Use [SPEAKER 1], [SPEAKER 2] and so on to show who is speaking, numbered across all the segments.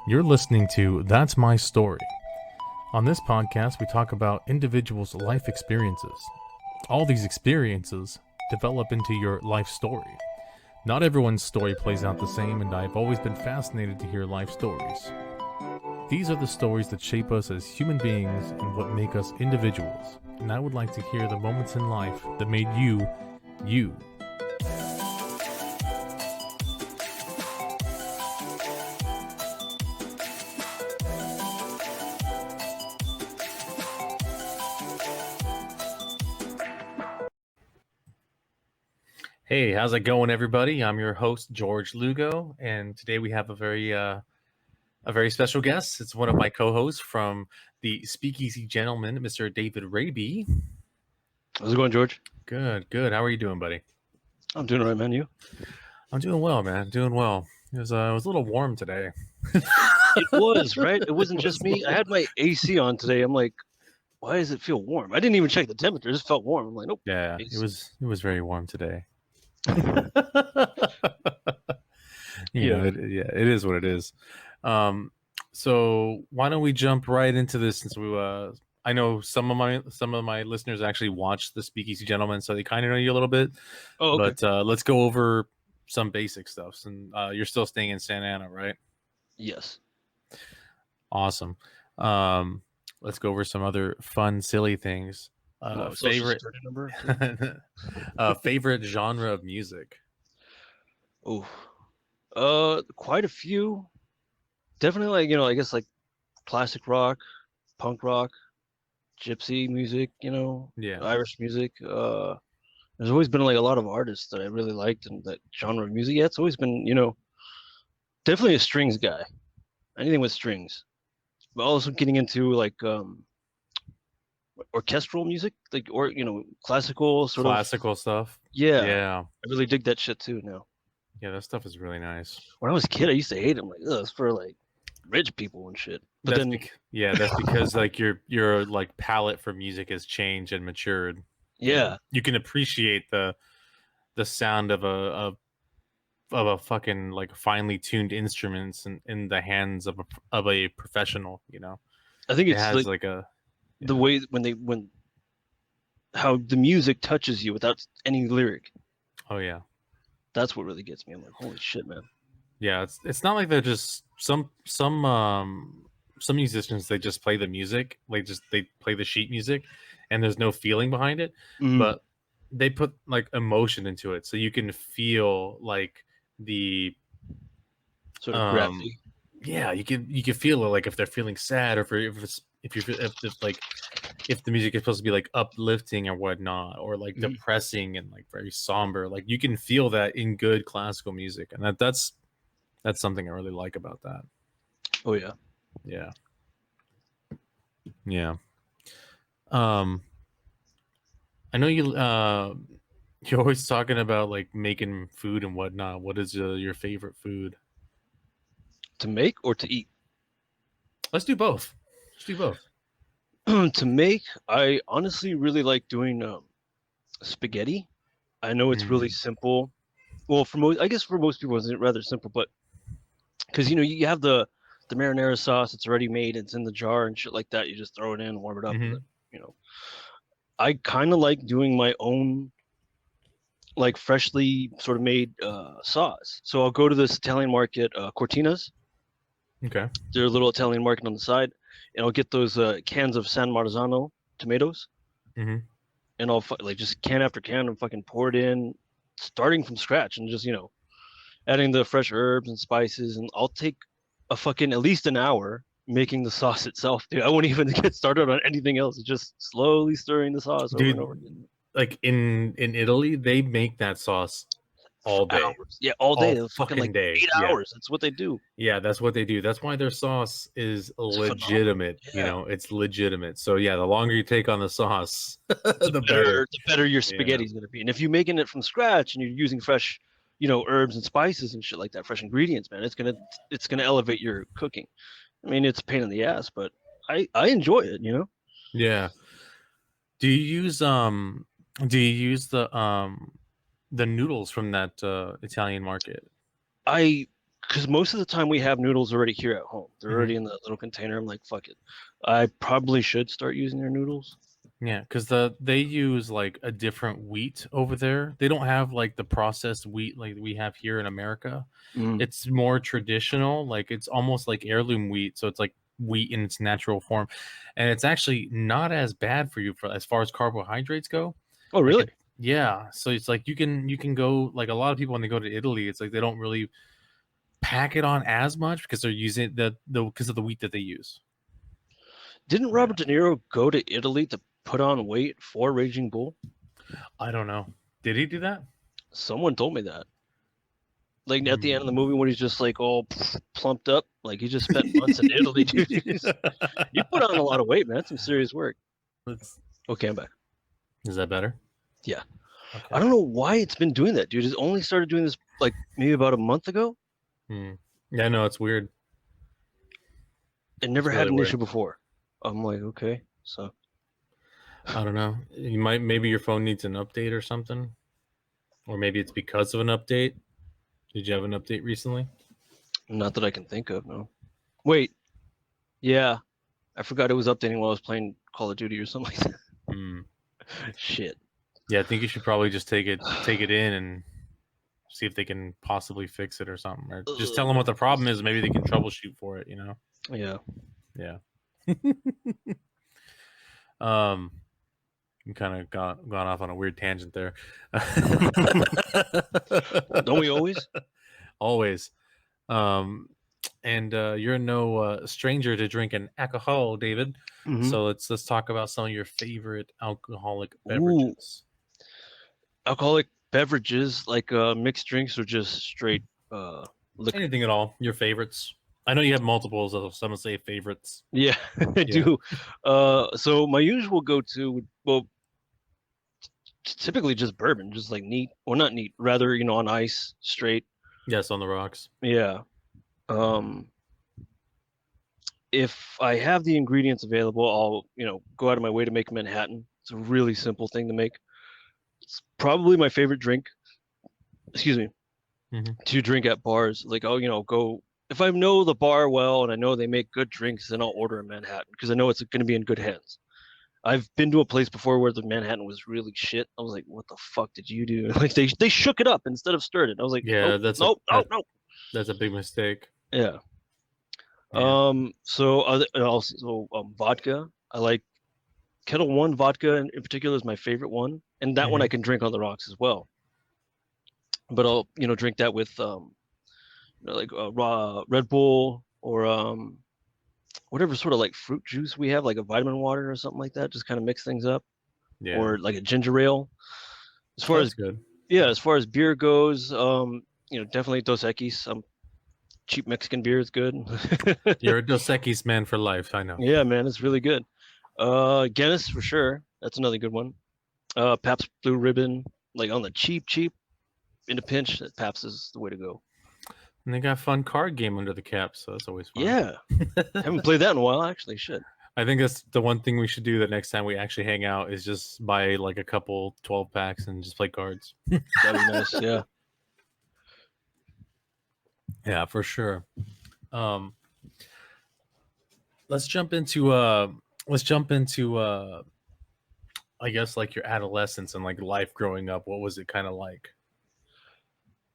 [SPEAKER 1] You're listening to That's My Story. On this podcast, we talk about individuals' life experiences. All these experiences develop into your life story. Not everyone's story plays out the same, and I've always been fascinated to hear life stories. These are the stories that shape us as human beings and what make us individuals. And I would like to hear the moments in life that made you, you. Hey, how's it going, everybody? I'm your host, George Lugo, and today we have a very special guest. It's one of my co-hosts from the Speakeasy Gentlemen, Mr. David Rabe.
[SPEAKER 2] How's it going, George?
[SPEAKER 1] Good. How are you doing, buddy?
[SPEAKER 2] I'm doing all right, man. You?
[SPEAKER 1] I'm doing well, man. Doing well. It was a little warm today.
[SPEAKER 2] It was, right? It wasn't just me. I had my AC on today. I'm like, why does it feel warm? I didn't even check the temperature. It just felt warm. I'm like, nope.
[SPEAKER 1] Yeah,
[SPEAKER 2] AC.
[SPEAKER 1] it was very warm today. It is what it is. So why don't we jump right into this, since I know some of my listeners actually watch the Speakeasy Gentlemen, so they kind of know you a little bit.
[SPEAKER 2] Oh, okay.
[SPEAKER 1] But let's go over some basic stuff. And you're still staying in Santa Ana, right?
[SPEAKER 2] Yes.
[SPEAKER 1] Awesome. Let's go over some other fun, silly things. Favorite
[SPEAKER 2] number?
[SPEAKER 1] favorite genre of music?
[SPEAKER 2] Oh, quite a few. Definitely, like, I guess like classic rock, punk rock, gypsy music.
[SPEAKER 1] Yeah.
[SPEAKER 2] Irish music. There's always been like a lot of artists that I really liked in that genre of music. Yeah, it's always been, definitely a strings guy. Anything with strings. But also getting into like orchestral music, like, or classical
[SPEAKER 1] Classical stuff.
[SPEAKER 2] Yeah, I really dig that shit too now.
[SPEAKER 1] Yeah, that stuff is really nice.
[SPEAKER 2] When I was a kid, I used to hate it. I'm like, ugh, it's for like rich people and shit. But
[SPEAKER 1] that's because like your like palette for music has changed and matured.
[SPEAKER 2] Yeah,
[SPEAKER 1] you can appreciate the sound of a fucking like finely tuned instruments in the hands of a professional.
[SPEAKER 2] I think
[SPEAKER 1] It
[SPEAKER 2] it's
[SPEAKER 1] has
[SPEAKER 2] like
[SPEAKER 1] a
[SPEAKER 2] the way when how the music touches you without any lyric.
[SPEAKER 1] Oh yeah.
[SPEAKER 2] That's what really gets me. I'm like, holy shit, man.
[SPEAKER 1] Yeah, it's not like they're just some musicians, they just play the music, like they play the sheet music and there's no feeling behind it, but they put like emotion into it, so you can feel like the
[SPEAKER 2] sort of gravity.
[SPEAKER 1] Yeah, you can feel it, like if they're feeling sad, or if the music is supposed to be like uplifting or whatnot, or like depressing and like very somber, like you can feel that in good classical music, and that's something I really like about that.
[SPEAKER 2] Oh yeah.
[SPEAKER 1] Yeah. I know you're always talking about like making food and whatnot. What is your favorite food?
[SPEAKER 2] To make or to eat?
[SPEAKER 1] Let's do both.
[SPEAKER 2] To make, I honestly really like doing spaghetti. I know it's really simple. Well, for most people it's rather simple, but because you have the marinara sauce, it's already made, it's in the jar and shit like that. You just throw it in, warm it up, and I kind of like doing my own, like freshly sort of made sauce. So I'll go to this Italian market, Cortina's.
[SPEAKER 1] Okay.
[SPEAKER 2] They're a little Italian market on the side, and I'll get those cans of San Marzano tomatoes, and I'll like just can after can and fucking pour it in, starting from scratch, and just adding the fresh herbs and spices, and I'll take a fucking at least an hour making the sauce itself, dude. I won't even get started on anything else. It's just slowly stirring the sauce over and over again.
[SPEAKER 1] Like in Italy, they make that sauce all day.
[SPEAKER 2] Hours. Yeah, all day.
[SPEAKER 1] All fucking like
[SPEAKER 2] day. 8 hours. That's what they do.
[SPEAKER 1] Yeah, that's what they do. That's why their sauce is legitimate.
[SPEAKER 2] Yeah.
[SPEAKER 1] It's legitimate. So yeah, the longer you take on the sauce,
[SPEAKER 2] the better your spaghetti is going to be. And if you're making it from scratch and you're using fresh, herbs and spices and shit like that, fresh ingredients, man, it's gonna elevate your cooking. I mean, it's a pain in the ass, but I enjoy it.
[SPEAKER 1] Yeah. Do you use the noodles from that Italian market?
[SPEAKER 2] I because most of the time we have noodles already here at home. They're
[SPEAKER 1] Mhm.
[SPEAKER 2] already in the little container. I'm like, fuck it. I probably should start using their noodles.
[SPEAKER 1] Yeah, because they use like a different wheat over there. They don't have like the processed wheat like we have here in America.
[SPEAKER 2] Mm.
[SPEAKER 1] It's more traditional, like it's almost like heirloom wheat, so it's like wheat in its natural form, and it's actually not as bad for you for as far as carbohydrates go.
[SPEAKER 2] Oh,
[SPEAKER 1] Like
[SPEAKER 2] really?
[SPEAKER 1] it, yeah, so it's like you can go like a lot of people when they go to Italy, it's like they don't really pack it on as much because they're using the because of the wheat that they use.
[SPEAKER 2] Didn't
[SPEAKER 1] Yeah,
[SPEAKER 2] Robert De Niro go to Italy to put on weight for Raging Bull?
[SPEAKER 1] I don't know. Did he do that?
[SPEAKER 2] Someone told me that. Like at the end of the
[SPEAKER 1] Hmm.
[SPEAKER 2] movie when he's just like all plumped up, like he just spent months in Italy, dude. You put on a lot of weight, man. That's some serious work.
[SPEAKER 1] Let's,
[SPEAKER 2] Okay, I'm back.
[SPEAKER 1] is that better?
[SPEAKER 2] Yeah. I
[SPEAKER 1] Okay.
[SPEAKER 2] don't know why it's been doing that, dude. It only started doing this like maybe about a month ago.
[SPEAKER 1] Hmm. Yeah, no, it's weird.
[SPEAKER 2] It
[SPEAKER 1] It's
[SPEAKER 2] never had
[SPEAKER 1] really
[SPEAKER 2] an
[SPEAKER 1] weird.
[SPEAKER 2] issue before. I'm like, okay, so
[SPEAKER 1] I don't know. You might maybe your phone needs an update or something, or maybe it's because of an update. Did you have an update recently?
[SPEAKER 2] not that I can think of. No. Wait, yeah, I forgot it was updating while I was playing Call of Duty or something like that.
[SPEAKER 1] Hmm.
[SPEAKER 2] Shit.
[SPEAKER 1] Yeah, I think you should probably just take it in and see if they can possibly fix it or something, or just tell them what the problem is. Maybe they can troubleshoot for it.
[SPEAKER 2] Yeah.
[SPEAKER 1] Yeah. um, you kind of gone off on a weird tangent there.
[SPEAKER 2] Well, don't we always?
[SPEAKER 1] Always. Um, and you're no stranger to drinking alcohol, David.
[SPEAKER 2] Mm-hmm.
[SPEAKER 1] So let's talk about some of your favorite alcoholic
[SPEAKER 2] Ooh,
[SPEAKER 1] beverages.
[SPEAKER 2] alcoholic beverages like mixed drinks or just straight liquor.
[SPEAKER 1] Anything at all. Your favorites. I know you have multiples. So some say favorites.
[SPEAKER 2] Yeah, I
[SPEAKER 1] Yeah.
[SPEAKER 2] do. So my usual go-to would, well, typically just bourbon, just like neat, or not neat, rather, on ice, straight.
[SPEAKER 1] Yes, on the rocks.
[SPEAKER 2] Yeah. Um, if I have the ingredients available, I'll, go out of my way to make Manhattan. It's a really simple thing to make. It's probably my favorite drink, excuse me,
[SPEAKER 1] Hmm.
[SPEAKER 2] to drink at bars. Like, I'll, go if I know the bar well and I know they make good drinks, then I'll order a Manhattan because I know it's going to be in good hands. I've been to a place before where the Manhattan was really shit. I was like, "What the fuck did you do?" Like they shook it up instead of stirred it. I was like,
[SPEAKER 1] Yeah,
[SPEAKER 2] "Nope, nope, nope, nope."
[SPEAKER 1] that's a big mistake.
[SPEAKER 2] Yeah.
[SPEAKER 1] Yeah.
[SPEAKER 2] So other also vodka. I like Kettle One vodka in particular is my favorite one, and that one I
[SPEAKER 1] Hmm.
[SPEAKER 2] can drink on the rocks as well. But I'll drink that with like raw Red Bull or whatever sort of like fruit juice we have, like a vitamin water or something like that. Just kind of mix things up,
[SPEAKER 1] Yeah.
[SPEAKER 2] or like a ginger ale. As
[SPEAKER 1] Oh,
[SPEAKER 2] far as
[SPEAKER 1] that's good.
[SPEAKER 2] Yeah, as far as beer goes, definitely Dos Equis. Some cheap Mexican beer is good.
[SPEAKER 1] You're a Dos Equis man for life. I know.
[SPEAKER 2] Yeah, man, it's really good. Guinness for sure. That's another good one. Pabst Blue Ribbon, like on the cheap, cheap, in a pinch, Pabst is the way to go.
[SPEAKER 1] And they got a fun card game under the cap, so that's always fun.
[SPEAKER 2] Yeah, haven't played that in a while. Actually, should.
[SPEAKER 1] I think that's the one thing we should do the next time we actually hang out is just buy like a couple 12 packs and just play cards.
[SPEAKER 2] That'd be nice. Yeah.
[SPEAKER 1] Yeah, for sure. Um, let's jump into I guess like your adolescence and like life growing up. What was it kind of like?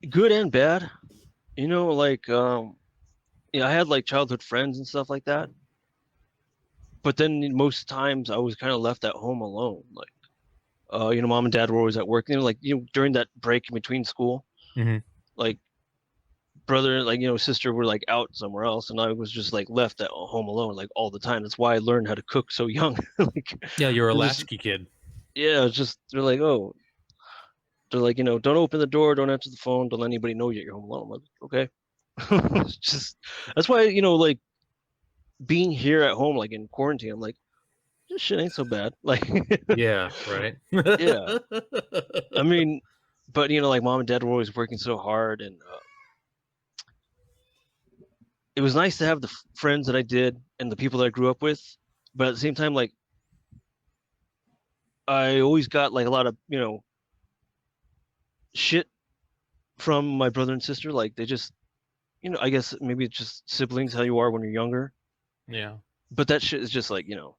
[SPEAKER 2] Good and bad. Like I had like childhood friends and stuff like that. But then most times I was kind of left at home alone. Like, mom and dad were always at work. Like during that break in between school,
[SPEAKER 1] Hmm.
[SPEAKER 2] like brother, like sister were like out somewhere else, and I was just like left at home alone like all the time. That's why I learned how to cook so young. Like,
[SPEAKER 1] Yeah, you're a
[SPEAKER 2] just
[SPEAKER 1] latchkey kid.
[SPEAKER 2] yeah, it's just they're like, oh, they're like, don't open the door, don't answer the phone, don't let anybody know you're home alone. I'm like, okay. It's just that's why like being here at home, like in quarantine, I'm like, this shit ain't so bad. Like,
[SPEAKER 1] Yeah, right.
[SPEAKER 2] yeah, I mean, but like mom and dad were always working so hard, and it was nice to have the friends that I did and the people that I grew up with. But at the same time, like I always got like a lot of shit from my brother and sister. Like they just you know, I guess maybe it's just siblings, how you are when you're younger.
[SPEAKER 1] Yeah.
[SPEAKER 2] But that shit is just like, you know,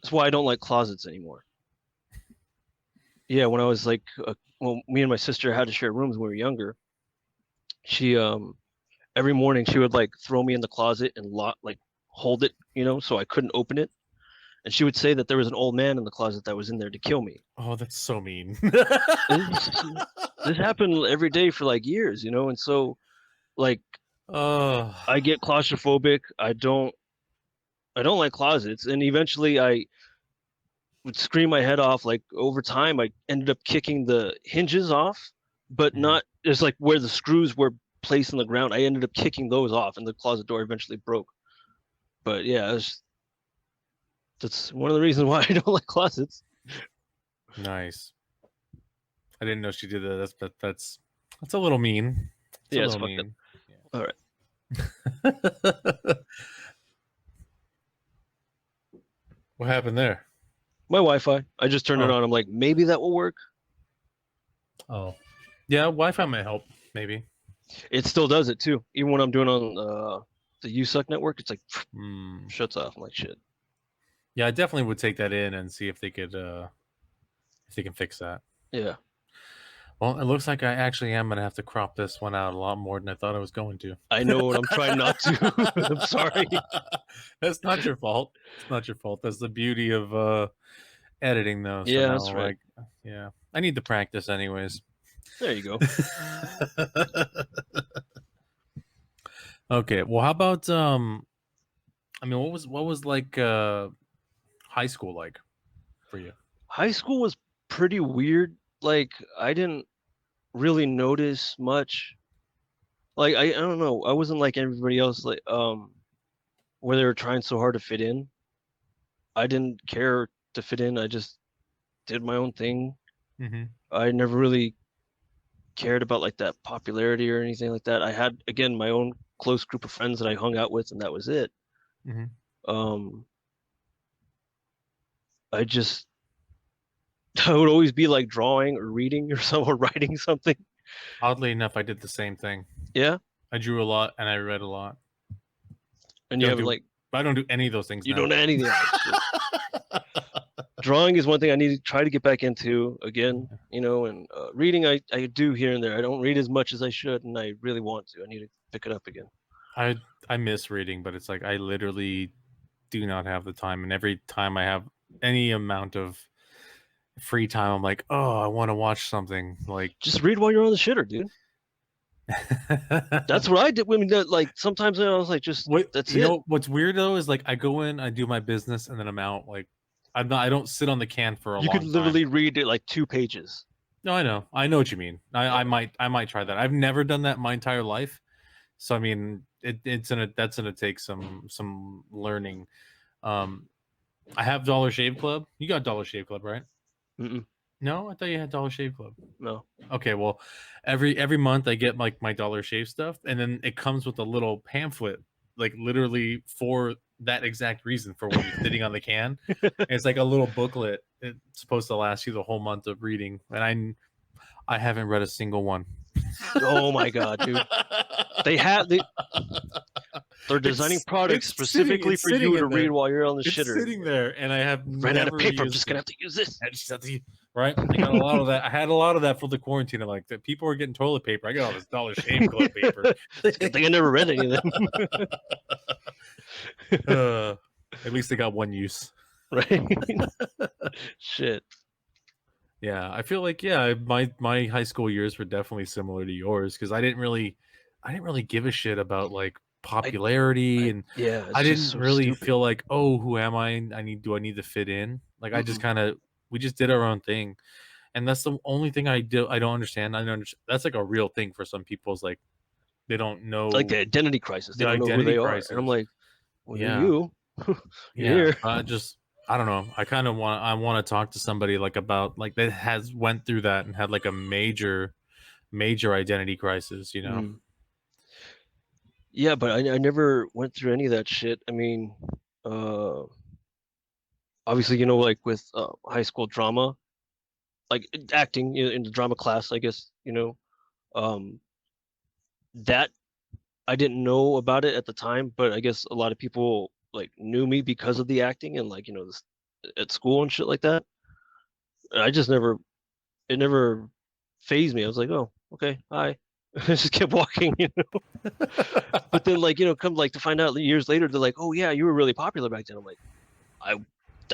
[SPEAKER 2] that's why I don't like closets anymore. Yeah, when I was like, well, me and my sister had to share rooms when we were younger. She every morning she would like throw me in the closet and like hold it, you know, so I couldn't open it. And she would say that there was an old man in the closet that was in there to kill me.
[SPEAKER 1] Oh, that's so mean.
[SPEAKER 2] This, this happened every day for like years, you know, and so like
[SPEAKER 1] Oh.
[SPEAKER 2] I get claustrophobic. I don't like closets, and eventually I would scream my head off. Like over time, I ended up kicking the hinges off, but not. It's like where the screws were placed on the ground. I ended up kicking those off, and the closet door eventually broke. But yeah, that's one of the reasons why I don't like closets.
[SPEAKER 1] Nice. I didn't know she did that. That's a little mean. It's
[SPEAKER 2] Yeah,
[SPEAKER 1] a
[SPEAKER 2] it's
[SPEAKER 1] little
[SPEAKER 2] fucked up.
[SPEAKER 1] mean.
[SPEAKER 2] All right.
[SPEAKER 1] What happened there?
[SPEAKER 2] My Wi-Fi. I just turned it on. I'm like, maybe that will work.
[SPEAKER 1] Oh. Yeah, Wi-Fi might help, maybe.
[SPEAKER 2] It still does it too. Even when I'm doing on the USUC network, it's like shuts off. I'm like, shit.
[SPEAKER 1] Yeah, I definitely would take that in and see if they could if they can fix that.
[SPEAKER 2] Yeah.
[SPEAKER 1] Well, it looks like I actually am gonna have to crop this one out a lot more than I thought I was going to.
[SPEAKER 2] I know, and I'm trying not to. I'm sorry.
[SPEAKER 1] That's not your fault. It's not your fault. That's the beauty of editing, though. So
[SPEAKER 2] Yeah,
[SPEAKER 1] now,
[SPEAKER 2] that's right.
[SPEAKER 1] yeah, I need to practice, anyways.
[SPEAKER 2] There you go.
[SPEAKER 1] Okay. Well, how about I mean, what was like high school like for you?
[SPEAKER 2] High school was pretty weird. Like I didn't really notice much. Like I don't know. I wasn't like everybody else. Like where they were trying so hard to fit in. I didn't care to fit in. I just did my own thing.
[SPEAKER 1] Mm-hmm.
[SPEAKER 2] I never really cared about like that popularity or anything like that. I had again my own close group of friends that I hung out with, and that was it.
[SPEAKER 1] Mm-hmm.
[SPEAKER 2] I just I would always be like drawing or reading or writing something.
[SPEAKER 1] Oddly enough, I did the same thing.
[SPEAKER 2] Yeah.
[SPEAKER 1] I drew a lot and I read a lot.
[SPEAKER 2] And you have like
[SPEAKER 1] I don't do any of those things.
[SPEAKER 2] You don't know anything. Drawing is one thing I need to try to get back into again, you know, and reading I do here and there. I don't read as much as I should, and I really want to. I need to pick it up again.
[SPEAKER 1] I miss reading, but it's like I literally do not have the time, and every time I have any amount of free time, I'm like, oh, I want to watch something. Like,
[SPEAKER 2] just read while you're on the shitter, dude. That's what I did. I mean, like sometimes I was like, that's
[SPEAKER 1] you
[SPEAKER 2] it.
[SPEAKER 1] know what's weird though is like I go in, I do my business, and then I'm out. Like I don't sit on the can for a long time. You could
[SPEAKER 2] literally read it like 2 pages.
[SPEAKER 1] No, I know what you mean. I might try that. I've never done that my entire life, so I mean that's gonna take some learning. I have Dollar Shave Club. You got Dollar Shave Club, right?
[SPEAKER 2] Mm-mm.
[SPEAKER 1] No, I thought you had Dollar Shave Club.
[SPEAKER 2] No.
[SPEAKER 1] Okay, well, every month I get like my Dollar Shave stuff, and then it comes with a little pamphlet, like literally for that exact reason, for when you're sitting on the can. It's like a little booklet. It's supposed to last you the whole month of reading, and I haven't read a single one.
[SPEAKER 2] Oh my god, dude! They're designing products specifically for you to read while you're on the shitter.
[SPEAKER 1] It's sitting there, and I have
[SPEAKER 2] ran out of paper. I'm just gonna have to use this.
[SPEAKER 1] Right? I got a lot of that. I had a lot of that for the quarantine. I'm like, that people are getting toilet paper. I got all this Dollar Shave Club paper.
[SPEAKER 2] It's a good thing I never read any of
[SPEAKER 1] them. At least they got one use.
[SPEAKER 2] Right? Shit.
[SPEAKER 1] Yeah, I feel like my high school years were definitely similar to yours, because I didn't really give a shit about like popularity, and I didn't really feel like, oh, who am I? Do I need to fit in? Like I just we just did our own thing, and that's the only thing I don't understand. That's like a real thing for some people. Is like they don't know,
[SPEAKER 2] like the identity crisis. They don't know who they are, and I'm like, well, you.
[SPEAKER 1] Yeah, I don't know. I want to talk to somebody like about like that has went through that and had like a major identity crisis, you know.
[SPEAKER 2] Yeah, but I never went through any of that shit. I mean, obviously, you know, like with high school drama, like acting in the drama class, I guess, you know, that I didn't know about it at the time, but I guess a lot of people like knew me because of the acting and like this, at school and shit like that. I just never it never phased me. I was like, oh, okay, hi. I just kept walking, But then like come like to find out years later, they're like, oh yeah, you were really popular back then. I'm like, I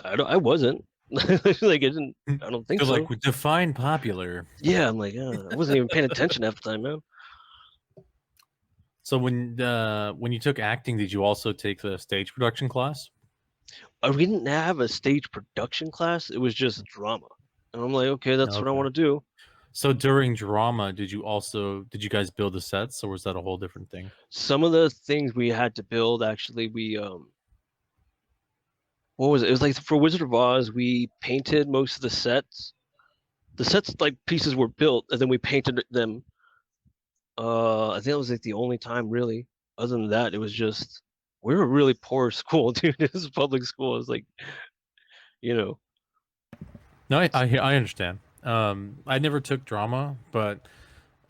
[SPEAKER 2] I wasn't. Like I didn't. I don't think
[SPEAKER 1] They're like,
[SPEAKER 2] so.
[SPEAKER 1] we define popular.
[SPEAKER 2] Yeah, I'm like, I wasn't even paying attention half the time, man.
[SPEAKER 1] So when you took acting, did you also take the stage production class?
[SPEAKER 2] We didn't have a stage production class. It was just drama, and I'm like, okay, that's what I
[SPEAKER 1] Okay.
[SPEAKER 2] want to do.
[SPEAKER 1] So during drama, did you guys build the sets, or was that a whole different thing?
[SPEAKER 2] Some of the things we had to build, actually, we what was it? It was like for Wizard of Oz, we painted most of the sets. The sets like pieces were built, and then we painted them. I think it was like the only time really. Other than that, it was just we were a really poor school, dude. It was a public school. It was like, you know,
[SPEAKER 1] No, I understand. I never took drama, but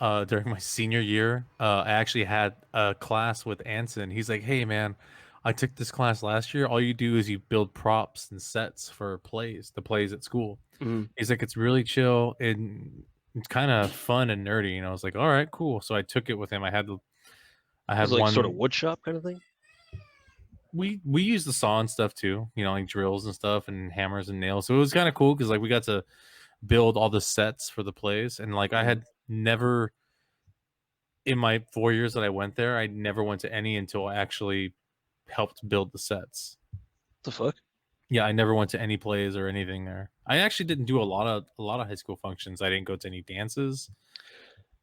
[SPEAKER 1] during my senior year, I actually had a class with Anson. He's like, "Hey, man, I took this class last year. All you do is you build props and sets for the plays at school."
[SPEAKER 2] mm,
[SPEAKER 1] He's like, "It's really chill and it's kind of fun and nerdy." And I was like, "All right, cool." So I took it with him. I
[SPEAKER 2] it was
[SPEAKER 1] had
[SPEAKER 2] like sort of
[SPEAKER 1] one.
[SPEAKER 2] wood shop kind of thing.
[SPEAKER 1] We used the saw and stuff too, like drills and stuff and hammers and nails. So it was kind of cool because like we got to build all the sets for the plays, and like I
[SPEAKER 2] Mm.
[SPEAKER 1] had never in my 4 years that I went there, I never went to any until I actually helped build the sets.
[SPEAKER 2] The fuck?
[SPEAKER 1] Yeah, I never went to any plays or anything there. I actually didn't do a lot of high school functions. I didn't go to any dances.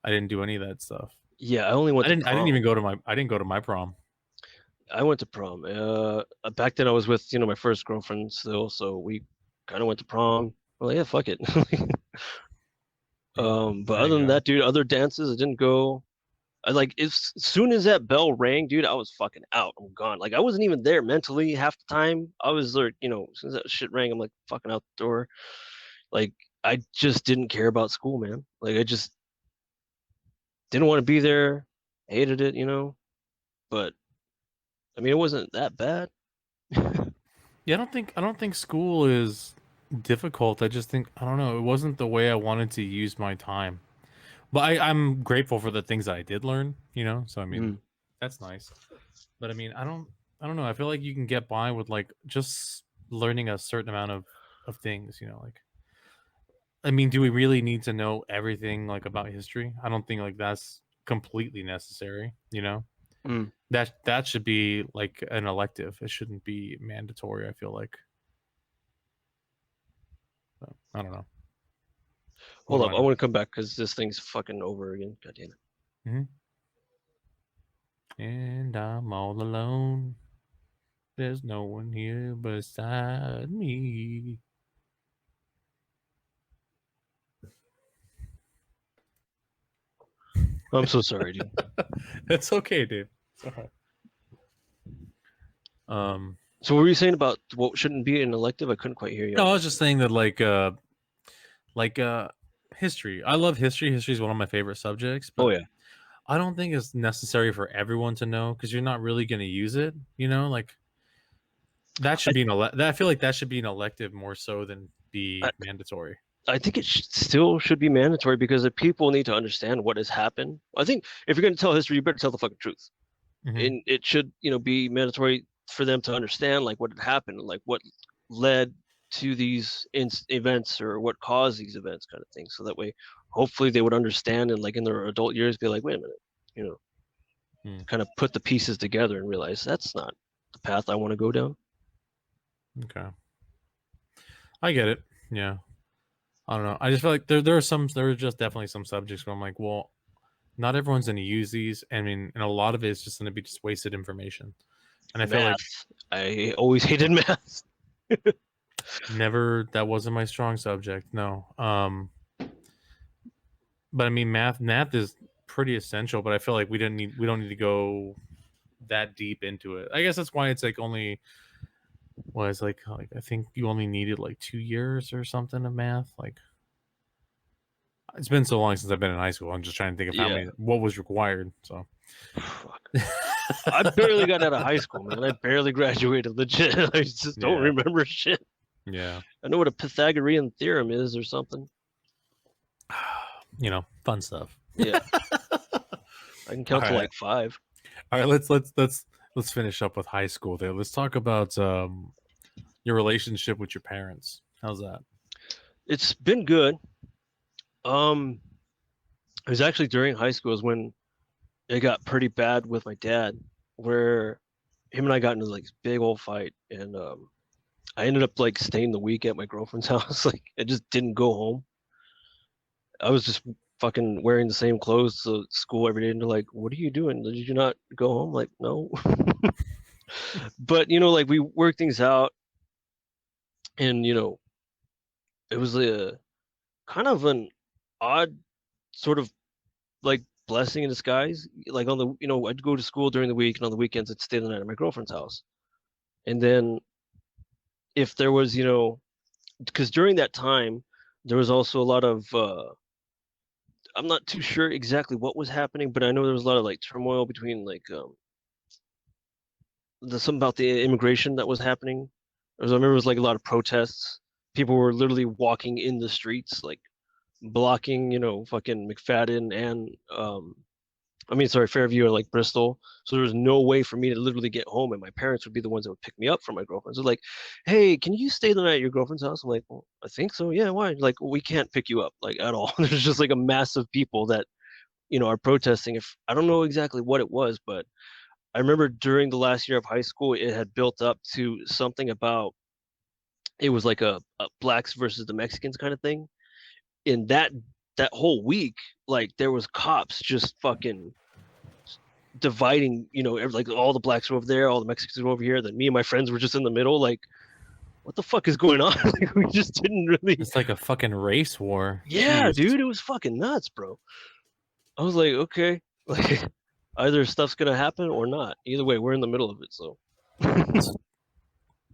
[SPEAKER 1] I didn't do any of that stuff.
[SPEAKER 2] Yeah, I only went to
[SPEAKER 1] I didn't
[SPEAKER 2] prom.
[SPEAKER 1] even go to my prom.
[SPEAKER 2] I went to prom. Back then I was with my first girlfriend still, so we kind of went to prom. Well, yeah, fuck it.
[SPEAKER 1] Yeah,
[SPEAKER 2] But
[SPEAKER 1] there
[SPEAKER 2] other
[SPEAKER 1] you
[SPEAKER 2] than
[SPEAKER 1] go.
[SPEAKER 2] that, dude, other dances I didn't go. I like as soon as that bell rang, dude, I was fucking out. I'm gone. Like I wasn't even there mentally half the time. I was like, as soon as that shit rang, I'm like fucking out the door. Like I just didn't care about school, man. Like I just didn't want to be there. Hated it. But I mean, it wasn't that bad.
[SPEAKER 1] Yeah, I don't think school is difficult. I just think I don't know. It wasn't the way I wanted to use my time. But I'm grateful for the things that I did learn. So I mean,
[SPEAKER 2] Mm.
[SPEAKER 1] that's nice. But I mean, I don't know. I feel like you can get by with like just learning a certain amount of things. Like I mean, do we really need to know everything like about history? I don't think like that's completely necessary.
[SPEAKER 2] Mm.
[SPEAKER 1] That should be like an elective. It shouldn't be mandatory. I feel like. So, I don't know. What
[SPEAKER 2] Hold up,
[SPEAKER 1] about
[SPEAKER 2] I
[SPEAKER 1] you?
[SPEAKER 2] want to come back because this thing's fucking over again. God damn it.
[SPEAKER 1] Hmm. And I'm all alone. There's no one here beside me.
[SPEAKER 2] I'm so sorry, dude.
[SPEAKER 1] It's okay, dude. It's all right. Um,
[SPEAKER 2] So what were you saying about what shouldn't be an elective? I couldn't quite hear you
[SPEAKER 1] no,
[SPEAKER 2] on
[SPEAKER 1] I
[SPEAKER 2] that.
[SPEAKER 1] was just saying that like history. I love history. History is one of my favorite subjects,
[SPEAKER 2] Oh
[SPEAKER 1] but
[SPEAKER 2] yeah.
[SPEAKER 1] I don't think it's necessary for everyone to know because you're not really going to use it. Like that
[SPEAKER 2] I,
[SPEAKER 1] should be I feel like that should be an elective more so than
[SPEAKER 2] I,
[SPEAKER 1] be mandatory.
[SPEAKER 2] I think it still should be mandatory because the people need to understand what has happened. I think if you're going to tell history, you better tell the fucking truth.
[SPEAKER 1] Hmm.
[SPEAKER 2] And it should, be mandatory for them to understand like what had happened, like what led to these events or what caused these events, kind of thing. So that way, hopefully, they would understand and like in their adult years, be like, wait a minute, you know,
[SPEAKER 1] Mm,
[SPEAKER 2] kind of put the pieces together and realize that's not the path I want to go down.
[SPEAKER 1] okay, I get it. Yeah, I don't know. I just feel like there are just definitely some subjects where I'm like, well, not everyone's going to use these. I mean, and a lot of it is just going to be just wasted information. And I feel like
[SPEAKER 2] Math. I always hated math.
[SPEAKER 1] never that wasn't my strong subject. No. But I mean, math is pretty essential. But I feel like we don't need to go that deep into it. I guess that's why it's like only was like I think you only needed like 2 years or something of math. Like it's been so long since I've been in high school. I'm just trying to think of how
[SPEAKER 2] Yeah.
[SPEAKER 1] many what was required. So
[SPEAKER 2] Fuck. I barely got out of high school, man. I barely graduated. Legit. I just don't remember shit.
[SPEAKER 1] Yeah.
[SPEAKER 2] I know what a Pythagorean theorem is or something.
[SPEAKER 1] Fun stuff.
[SPEAKER 2] Yeah. I can count to like 5.
[SPEAKER 1] All right, let's finish up with high school there. Let's talk about your relationship with your parents. How's that?
[SPEAKER 2] It's been good. It was actually during high school is when it got pretty bad with my dad, where him and I got into like this big old fight, and I ended up like staying the week at my girlfriend's house. Like I just didn't go home. I was just fucking wearing the same clothes to school every day, and they're like, "What are you doing? Did you not go home?" Like, no. But like we worked things out, and it was a kind of an odd sort of like blessing in disguise. Like on the I'd go to school during the week, and on the weekends I'd stay the night at my girlfriend's house. And then if there was, because during that time there was also a lot of I'm not too sure exactly what was happening, but I know there was a lot of like turmoil between like the something about the immigration that was happening. I remember it was like a lot of protests. People were literally walking in the streets, like blocking, fucking McFadden and Fairview and like Bristol. So there was no way for me to literally get home, and my parents would be the ones that would pick me up from my girlfriend. So like, hey, can you stay the night at your girlfriend's house? I'm like, well, I think so. Yeah, why? Like, we can't pick you up like at all. There's just like a mass of people that are protesting. If I don't know exactly what it was, but I remember during the last year of high school, it had built up to something about it was like a blacks versus the Mexicans kind of thing. In that whole week, like there was cops just fucking dividing, like all the blacks were over there, all the Mexicans were over here, then me and my friends were just in the middle, like what the fuck is going on? Like, we just didn't really.
[SPEAKER 1] It's like a fucking race war.
[SPEAKER 2] Yeah,
[SPEAKER 1] Jeez.
[SPEAKER 2] dude, it was fucking nuts, bro. I was like, okay, like either stuff's gonna happen or not. Either way, we're in the middle of it, so.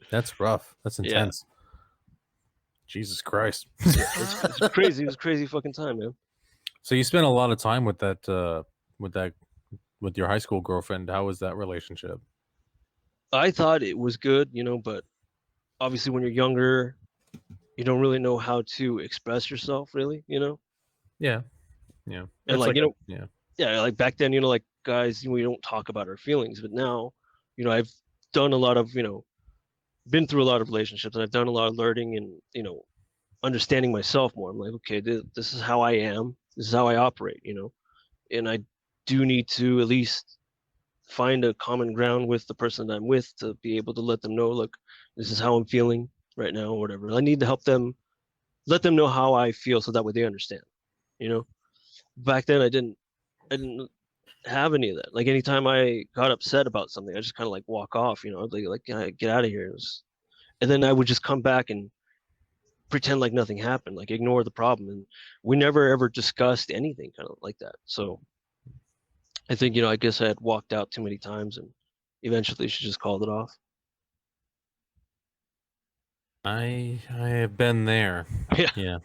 [SPEAKER 1] That's rough. That's
[SPEAKER 2] Yeah.
[SPEAKER 1] intense. Jesus Christ.
[SPEAKER 2] It's crazy. It was a crazy fucking time, man.
[SPEAKER 1] So you spent a lot of time with with your high school girlfriend. How was that relationship?
[SPEAKER 2] I thought it was good, but obviously when you're younger, you don't really know how to express yourself, really,
[SPEAKER 1] Yeah. Yeah.
[SPEAKER 2] And like,
[SPEAKER 1] yeah.
[SPEAKER 2] Yeah, like back then, like guys, we don't talk about our feelings, but now, I've done a lot of, been through a lot of relationships, and I've done a lot of learning and, understanding myself more. I'm like, okay, this is how I am. This is how I operate, and I do need to at least find a common ground with the person that I'm with to be able to let them know, look, this is how I'm feeling right now, or whatever. I need to help them, let them know how I feel, so that way they understand. Back then I didn't have any of that. Like anytime I got upset about something, I just kind of like walk off. I'd like get out of here. And then I would just come back and pretend like nothing happened, like ignore the problem, and we never ever discussed anything kind of like that. So I think I guess I had walked out too many times, and eventually she just called it off.
[SPEAKER 1] I have been there.
[SPEAKER 2] Yeah.
[SPEAKER 1] Yeah.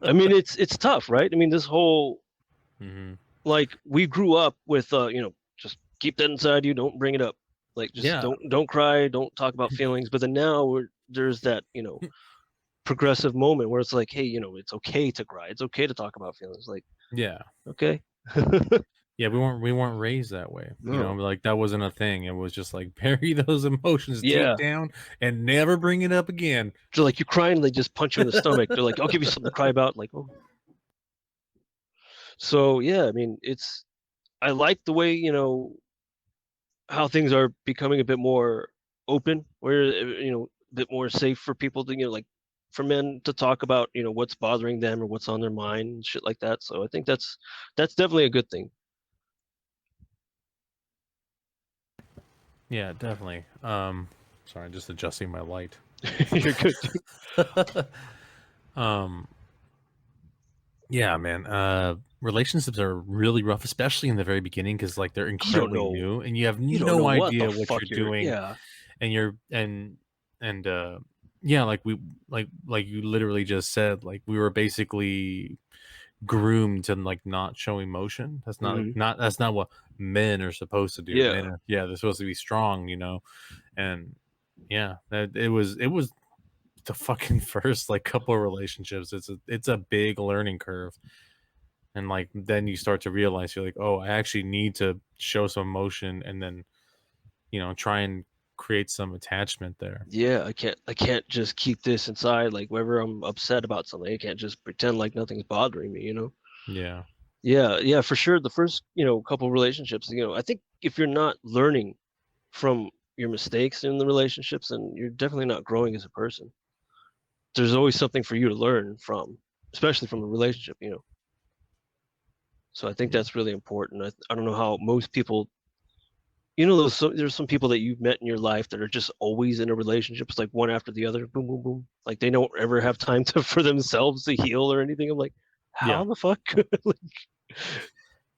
[SPEAKER 2] I mean, it's tough, right? I mean, this whole like we grew up with just keep that inside you, don't bring it up. Like just don't cry, don't talk about feelings. But then now there's that progressive moment where it's like, hey, it's okay to cry, it's okay to talk about feelings. Like,
[SPEAKER 1] yeah.
[SPEAKER 2] Okay.
[SPEAKER 1] Yeah, we weren't raised that way.
[SPEAKER 2] No.
[SPEAKER 1] Like that wasn't a thing. It was just like bury those emotions
[SPEAKER 2] Yeah.
[SPEAKER 1] deep down and never bring it up again.
[SPEAKER 2] So like you're crying, they just punch you in the stomach. They're like, I'll give you something to cry about. Like, oh. So yeah, I mean, I like the way, how things are becoming a bit more open, where a bit more safe for people to, like for men to talk about, what's bothering them or what's on their mind and shit like that. So I think that's definitely a good thing.
[SPEAKER 1] Yeah, definitely. Sorry, just adjusting my light.
[SPEAKER 2] You're good.
[SPEAKER 1] Yeah, man. Relationships are really rough, especially in the very beginning, because like they're incredibly new, and you have no idea what you're doing.
[SPEAKER 2] Yeah,
[SPEAKER 1] and you're yeah, like you literally just said, like we were basically groomed to like not show emotion. That's not
[SPEAKER 2] Hmm.
[SPEAKER 1] that's not what men are supposed to do. Men
[SPEAKER 2] Yeah.
[SPEAKER 1] are, yeah, they're supposed to be strong, you know. And yeah, that it was the fucking first like couple of relationships. It's a big learning curve. And like then you start to realize you're like, oh, I actually need to show some emotion and then, try and create some attachment there.
[SPEAKER 2] Yeah, I can't just keep this inside. Like whenever I'm upset about something, I can't just pretend like nothing's bothering me, you know?
[SPEAKER 1] Yeah.
[SPEAKER 2] Yeah, yeah, for sure. The first, couple relationships, I think if you're not learning from your mistakes in the relationships, then you're definitely not growing as a person. There's always something for you to learn from, especially from a relationship. So I think
[SPEAKER 1] Yeah.
[SPEAKER 2] that's really important. I don't know how most people, there's some people that you've met in your life that are just always in a relationship. It's like one after the other, boom, boom, boom. Like they don't ever have time to for themselves to heal or anything. I'm like,
[SPEAKER 1] Yeah.
[SPEAKER 2] how the fuck? Like,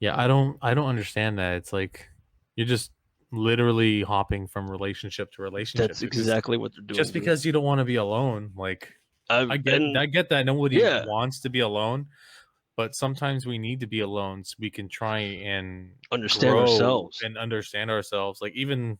[SPEAKER 1] Yeah, I don't understand that. It's like you're just literally hopping from relationship to relationship
[SPEAKER 2] that's
[SPEAKER 1] because
[SPEAKER 2] exactly what they're doing,
[SPEAKER 1] just
[SPEAKER 2] dude.
[SPEAKER 1] because you don't want to be alone, like
[SPEAKER 2] I've and
[SPEAKER 1] I get that nobody
[SPEAKER 2] yeah,
[SPEAKER 1] wants to be alone, but sometimes we need to be alone so we can try and
[SPEAKER 2] understand
[SPEAKER 1] grow
[SPEAKER 2] ourselves.
[SPEAKER 1] and understand ourselves. Like even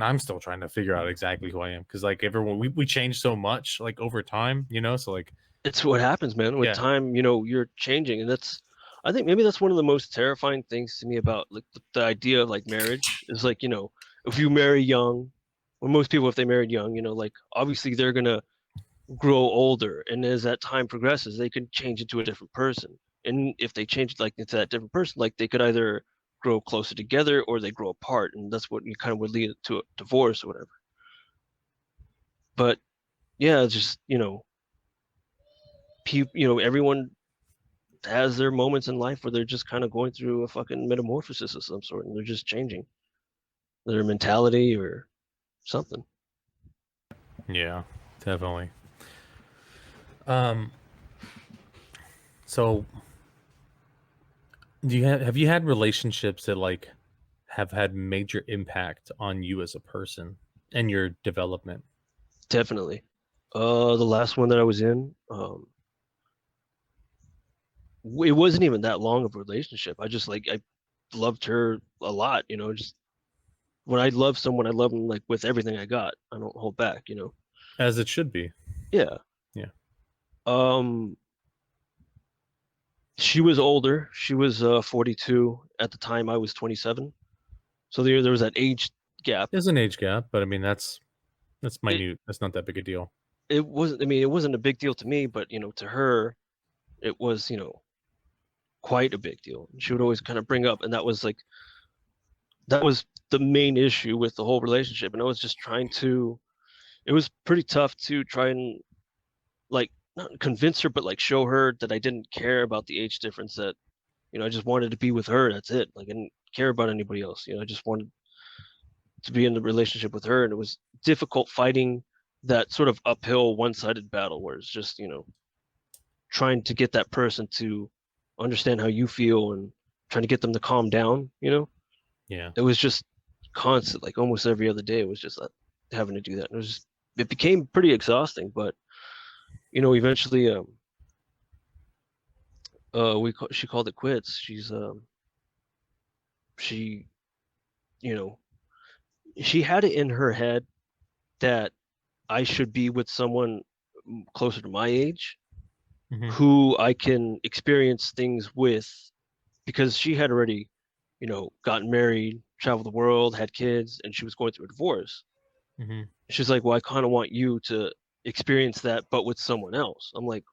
[SPEAKER 1] I'm still trying to figure out exactly who I am because like everyone we change so much like over time, so like
[SPEAKER 2] It's what happens, man. With
[SPEAKER 1] yeah,
[SPEAKER 2] time, you're changing, and I think maybe that's one of the most terrifying things to me about like the idea of like marriage is like, if you marry young, well, most people if they married young, like obviously they're gonna grow older, and as that time progresses, they can change into a different person. And if they change like into that different person, like they could either grow closer together or they grow apart, and that's what you kind of would lead to a divorce or whatever. But yeah, it's just everyone has their moments in life where they're just kind of going through a fucking metamorphosis of some sort and they're just changing their mentality or something.
[SPEAKER 1] yeah, definitely. Um, so have you had relationships that like have had major impact on you as a person and your development?
[SPEAKER 2] Definitely. The last one that I was in, it wasn't even that long of a relationship. I loved her a lot, just when I love someone, I love them like with everything I got. I don't hold back.
[SPEAKER 1] As it should be.
[SPEAKER 2] Yeah.
[SPEAKER 1] Yeah.
[SPEAKER 2] Um, she was older. She was 42 at the time. I was 27. So there was that age gap.
[SPEAKER 1] There's an age gap, but I mean that's
[SPEAKER 2] It
[SPEAKER 1] minute. That's not that big a deal.
[SPEAKER 2] it wasn't. I mean, it wasn't a big deal to me, but to her, it was quite a big deal. She would always kind of bring up, and that was the main issue with the whole relationship. And I was just trying to. It was pretty tough to try and like not convince her, but like show her that I didn't care about the age difference. That I just wanted to be with her. That's it. Like I didn't care about anybody else. I just wanted to be in the relationship with her, and it was difficult fighting that sort of uphill one-sided battle where it's just trying to get that person to understand how you feel and trying to get them to calm down.
[SPEAKER 1] Yeah.
[SPEAKER 2] It was just constant, like almost every other day. It was just having to do that. And it became pretty exhausting. But eventually, she called it quits. She, you know, she had it in her head that I should be with someone closer to my age
[SPEAKER 1] Hmm.
[SPEAKER 2] who I can experience things with because she had already, gotten married, traveled the world, had kids, and she was going through a divorce.
[SPEAKER 1] Hmm.
[SPEAKER 2] She's like, "Well, I kind of want you to experience that, but with someone else." I'm like,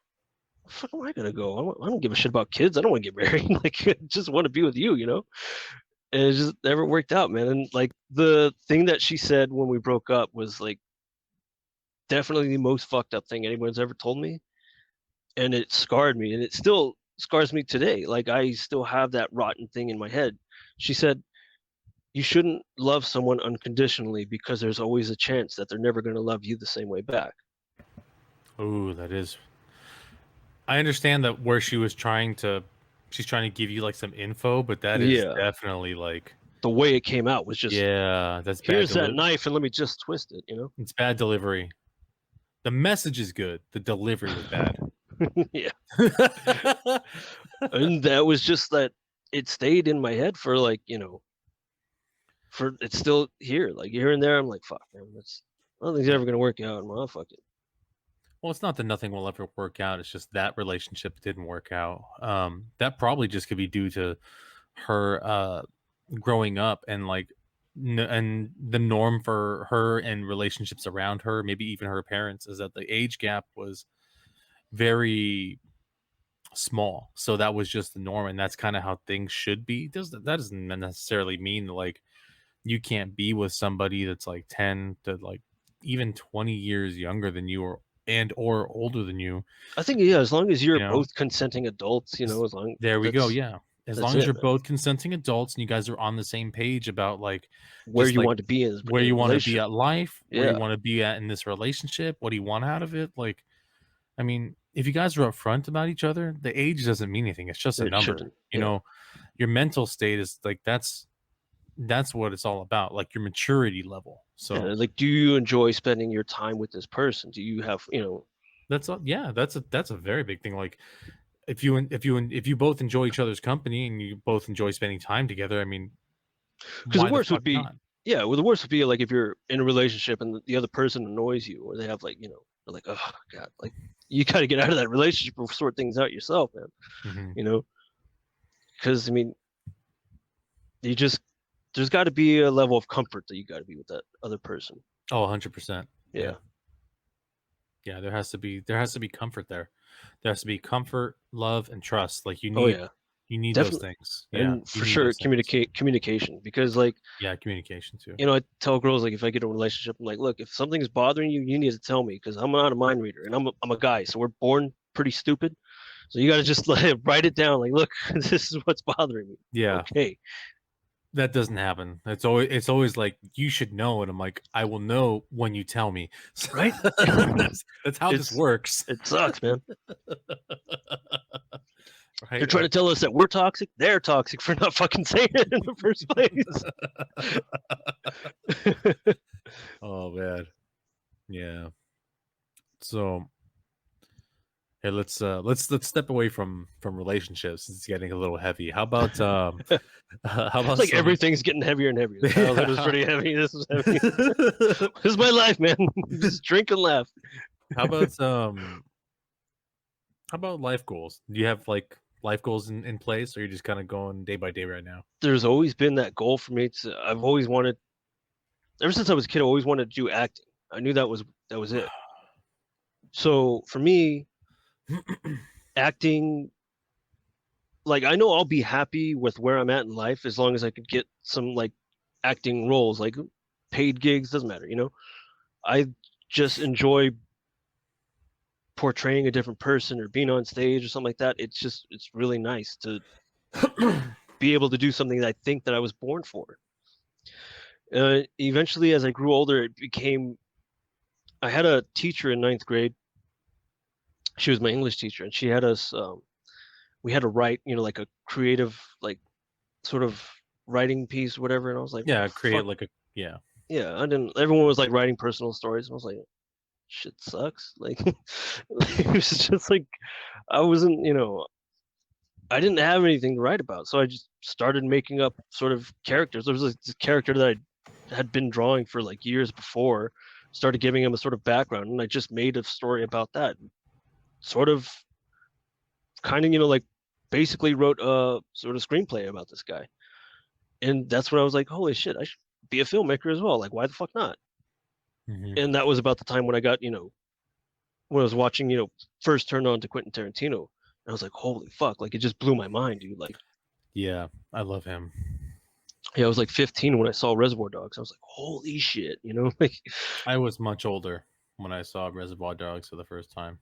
[SPEAKER 2] "Fuck, am I gonna go? I don't give a shit about kids. I don't want to get married. Like, I just want to be with you." And it just never worked out, man. And like the thing that she said when we broke up was like definitely the most fucked up thing anyone's ever told me, and it scarred me, and it still scars me today. Like I still have that rotten thing in my head. She said, "You shouldn't love someone unconditionally because there's always a chance that they're never going to love you the same way back."
[SPEAKER 1] Oh, that is. I understand that where she's trying to give you like some info, but that is
[SPEAKER 2] Yeah.
[SPEAKER 1] definitely like,
[SPEAKER 2] The way it came out was just,
[SPEAKER 1] yeah, that's bad.
[SPEAKER 2] here's that knife and let me just twist it.
[SPEAKER 1] It's bad delivery. The message is good. The delivery was bad.
[SPEAKER 2] Yeah. And that was just that it stayed in my head for like, for it's still here. Like here and there, I'm like, fuck, man, I don't think it's
[SPEAKER 1] Yeah.
[SPEAKER 2] ever gonna work out. Well, fuck it.
[SPEAKER 1] Well, it's not that nothing will ever work out. It's just that relationship didn't work out. That probably just could be due to her growing up and like and the norm for her and relationships around her, maybe even her parents, is that the age gap was very small. So that was just the norm, and that's kind of how things should be. That doesn't necessarily mean like you can't be with somebody that's like 10 to like even 20 years younger than you or older than you,
[SPEAKER 2] I think yeah, as long as you're
[SPEAKER 1] you know.
[SPEAKER 2] both consenting adults,
[SPEAKER 1] As
[SPEAKER 2] as long
[SPEAKER 1] There we go, yeah. As
[SPEAKER 2] that's
[SPEAKER 1] long as
[SPEAKER 2] it,
[SPEAKER 1] you're
[SPEAKER 2] man.
[SPEAKER 1] both consenting adults and you guys are on the same page about, like,
[SPEAKER 2] Where
[SPEAKER 1] just,
[SPEAKER 2] you
[SPEAKER 1] like,
[SPEAKER 2] want to be
[SPEAKER 1] where
[SPEAKER 2] in a
[SPEAKER 1] you wanna be
[SPEAKER 2] relationship.
[SPEAKER 1] at life, where you
[SPEAKER 2] Yeah,
[SPEAKER 1] wanna be at in this relationship, what do you want out of it, like, I mean, if you guys are upfront about each other, the age doesn't mean anything, it's just a
[SPEAKER 2] it
[SPEAKER 1] number,
[SPEAKER 2] shouldn't. Yeah,
[SPEAKER 1] Your mental state is, like, that's what it's all about, like, your maturity level,
[SPEAKER 2] yeah.
[SPEAKER 1] so
[SPEAKER 2] Like, do you enjoy spending your time with this person? Do you have
[SPEAKER 1] that's a yeah, that's a very big thing, like, if you both enjoy each other's company and you both enjoy spending time together, I mean,
[SPEAKER 2] Because the
[SPEAKER 1] why the
[SPEAKER 2] worst
[SPEAKER 1] fuck
[SPEAKER 2] would be,
[SPEAKER 1] not?
[SPEAKER 2] yeah, well, the worst would be like if you're in a relationship and the other person annoys you, or they have like, they're like, oh god, like you got to get out of that relationship or sort things out yourself, man.
[SPEAKER 1] Mhm.
[SPEAKER 2] You know, because I mean, you just there's got to be a level of comfort that you got to be with that other person.
[SPEAKER 1] Oh, 100%. Yeah.
[SPEAKER 2] Yeah.
[SPEAKER 1] Yeah, there has to be comfort there. There has to be comfort, love, and trust. Like,
[SPEAKER 2] Oh yeah,
[SPEAKER 1] you need those
[SPEAKER 2] definitely,
[SPEAKER 1] things. Yeah,
[SPEAKER 2] and
[SPEAKER 1] you
[SPEAKER 2] for
[SPEAKER 1] need
[SPEAKER 2] sure,
[SPEAKER 1] those things.
[SPEAKER 2] communication. Because like,
[SPEAKER 1] Yeah, communication too.
[SPEAKER 2] I tell girls like if I get in a relationship, I'm like, look, if something is bothering you, you need to tell me because I'm not a mind reader and I'm a guy, so we're born pretty stupid. So you got to just write it down. Like, look, this is what's bothering me.
[SPEAKER 1] Yeah,
[SPEAKER 2] Okay,
[SPEAKER 1] that doesn't happen. It's always like you should know, and I'm like, I will know when you tell me. So
[SPEAKER 2] right?
[SPEAKER 1] that's how this
[SPEAKER 2] it's
[SPEAKER 1] works,
[SPEAKER 2] it sucks, man. They're
[SPEAKER 1] right?
[SPEAKER 2] trying to
[SPEAKER 1] Like,
[SPEAKER 2] tell us that we're toxic. They're toxic for not fucking saying it in the first place.
[SPEAKER 1] oh man, yeah. So hey, let's step away from relationships. It's getting a little heavy. How about how
[SPEAKER 2] It's
[SPEAKER 1] about
[SPEAKER 2] like
[SPEAKER 1] some
[SPEAKER 2] everything's getting heavier and heavier. Childhood was
[SPEAKER 1] yeah.
[SPEAKER 2] pretty heavy. This was heavy. This is my life, man. Just drink and laugh.
[SPEAKER 1] How about life goals? Do you have like life goals in place, or you're just kind of going day by day right now?
[SPEAKER 2] There's always been that goal for me. I've always wanted, ever since I was a kid, I always wanted to do acting. I knew that was it. So for me, acting, like I know I'll be happy with where I'm at in life as long as I could get some like acting roles, like paid gigs, doesn't matter. I just enjoy portraying a different person or being on stage or something like that. It's really nice to be able to do something that I think that I was born for. Eventually, as I grew older, it became. I had a teacher in ninth grade. She was my English teacher, and she had us. We had to write, like a creative, like sort of writing piece, whatever. And I was like, well,
[SPEAKER 1] Yeah, create
[SPEAKER 2] fuck,
[SPEAKER 1] like a yeah.
[SPEAKER 2] yeah. I didn't. Everyone was like writing personal stories, and I was like, shit sucks. Like, it was just like I wasn't, I didn't have anything to write about, so I just started making up sort of characters. There was this character that I had been drawing for like years before, started giving him a sort of background, and I just made a story about that. Sort of, kind of, like basically wrote a sort of screenplay about this guy, and that's when I was like, holy shit, I should be a filmmaker as well. Like, why the fuck not?
[SPEAKER 1] Hmm.
[SPEAKER 2] And that was about the time when I got, when I was watching, first turned on to Quentin Tarantino. And I was like, holy fuck, like it just blew my mind, dude. Like,
[SPEAKER 1] Yeah, I love him.
[SPEAKER 2] yeah, I was like 15 when I saw Reservoir Dogs. I was like, holy shit, like
[SPEAKER 1] I was much older when I saw Reservoir Dogs for the first time.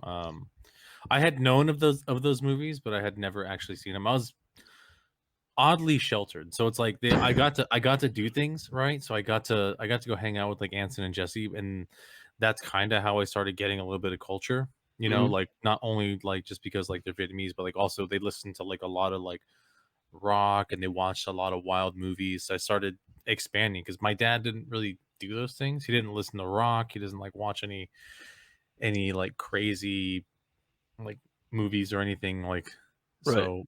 [SPEAKER 1] Um, I had known of those movies, but I had never actually seen them. I was oddly sheltered, so it's like I got to do things right. So I got to go hang out with like Anson and Jesse, and that's kind of how I started getting a little bit of culture.
[SPEAKER 2] mhm.
[SPEAKER 1] Like not only like just because like they're Vietnamese, but like also they listen to like a lot of like rock and they watched a lot of wild movies. So I started expanding because my dad didn't really do those things. He didn't listen to rock. He doesn't like watch any like crazy. like movies or anything like.
[SPEAKER 2] Right.
[SPEAKER 1] So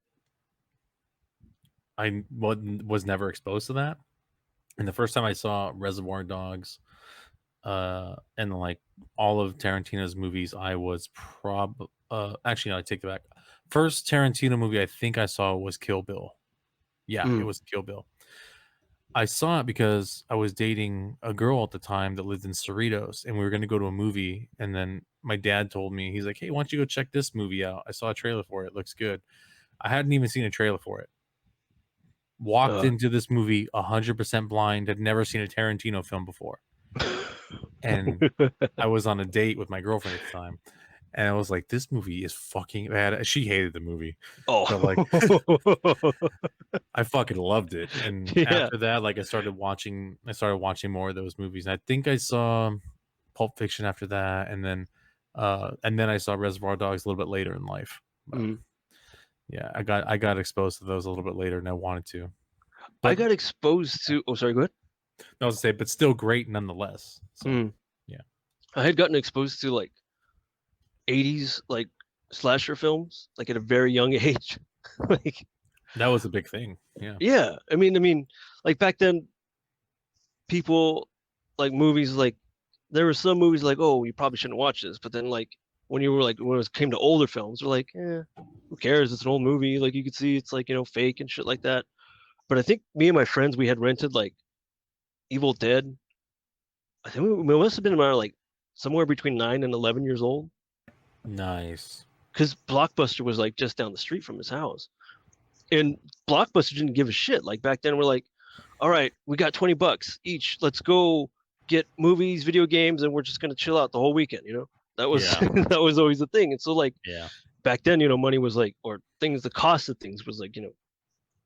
[SPEAKER 1] I was never exposed to that. And the first time I saw Reservoir Dogs, and like all of Tarantino's movies, I was actually no, I take it back. First Tarantino movie I think I saw was Kill Bill. Yeah, it was Kill Bill. I saw it because I was dating a girl at the time that lived in Cerritos, and we were going to go to a movie. And then my dad told me, he's like, "Hey, why don't you go check this movie out? I saw a trailer for it. It looks good." I hadn't even seen a trailer for it. Walked into this movie 100% blind, had never seen a Tarantino film before. And I was on a date with my girlfriend at the time. And I was like, this movie is fucking bad. She hated the movie.
[SPEAKER 2] Oh,
[SPEAKER 1] But like, I fucking loved it. And after that, like I started watching more of those movies. And I think I saw Pulp Fiction after that. And then I saw Reservoir Dogs a little bit later in life. But, yeah, I got exposed to those a little bit later and I wanted to. But
[SPEAKER 2] I got exposed to, oh, sorry, go ahead.
[SPEAKER 1] I was to say, but still great nonetheless. So, yeah.
[SPEAKER 2] I had gotten exposed to like 80s like slasher films like at a very young age. Like
[SPEAKER 1] that was a big thing. Yeah.
[SPEAKER 2] Yeah. I mean, like back then, people like movies like there were some movies like, oh, you probably shouldn't watch this, but then like when it came to older films, we're like, who cares? It's an old movie. Like you could see it's like, fake and shit like that. But I think me and my friends, we had rented like Evil Dead. I think we must have been around like somewhere between 9 and 11 years old.
[SPEAKER 1] Nice.
[SPEAKER 2] Because Blockbuster was like just down the street from his house. And Blockbuster didn't give a shit. Like back then we're like, all right, we got $20 each. Let's go get movies, video games, and we're just gonna chill out the whole weekend, That was that was always the thing. And so like back then, money was like, or things, the cost of things was like,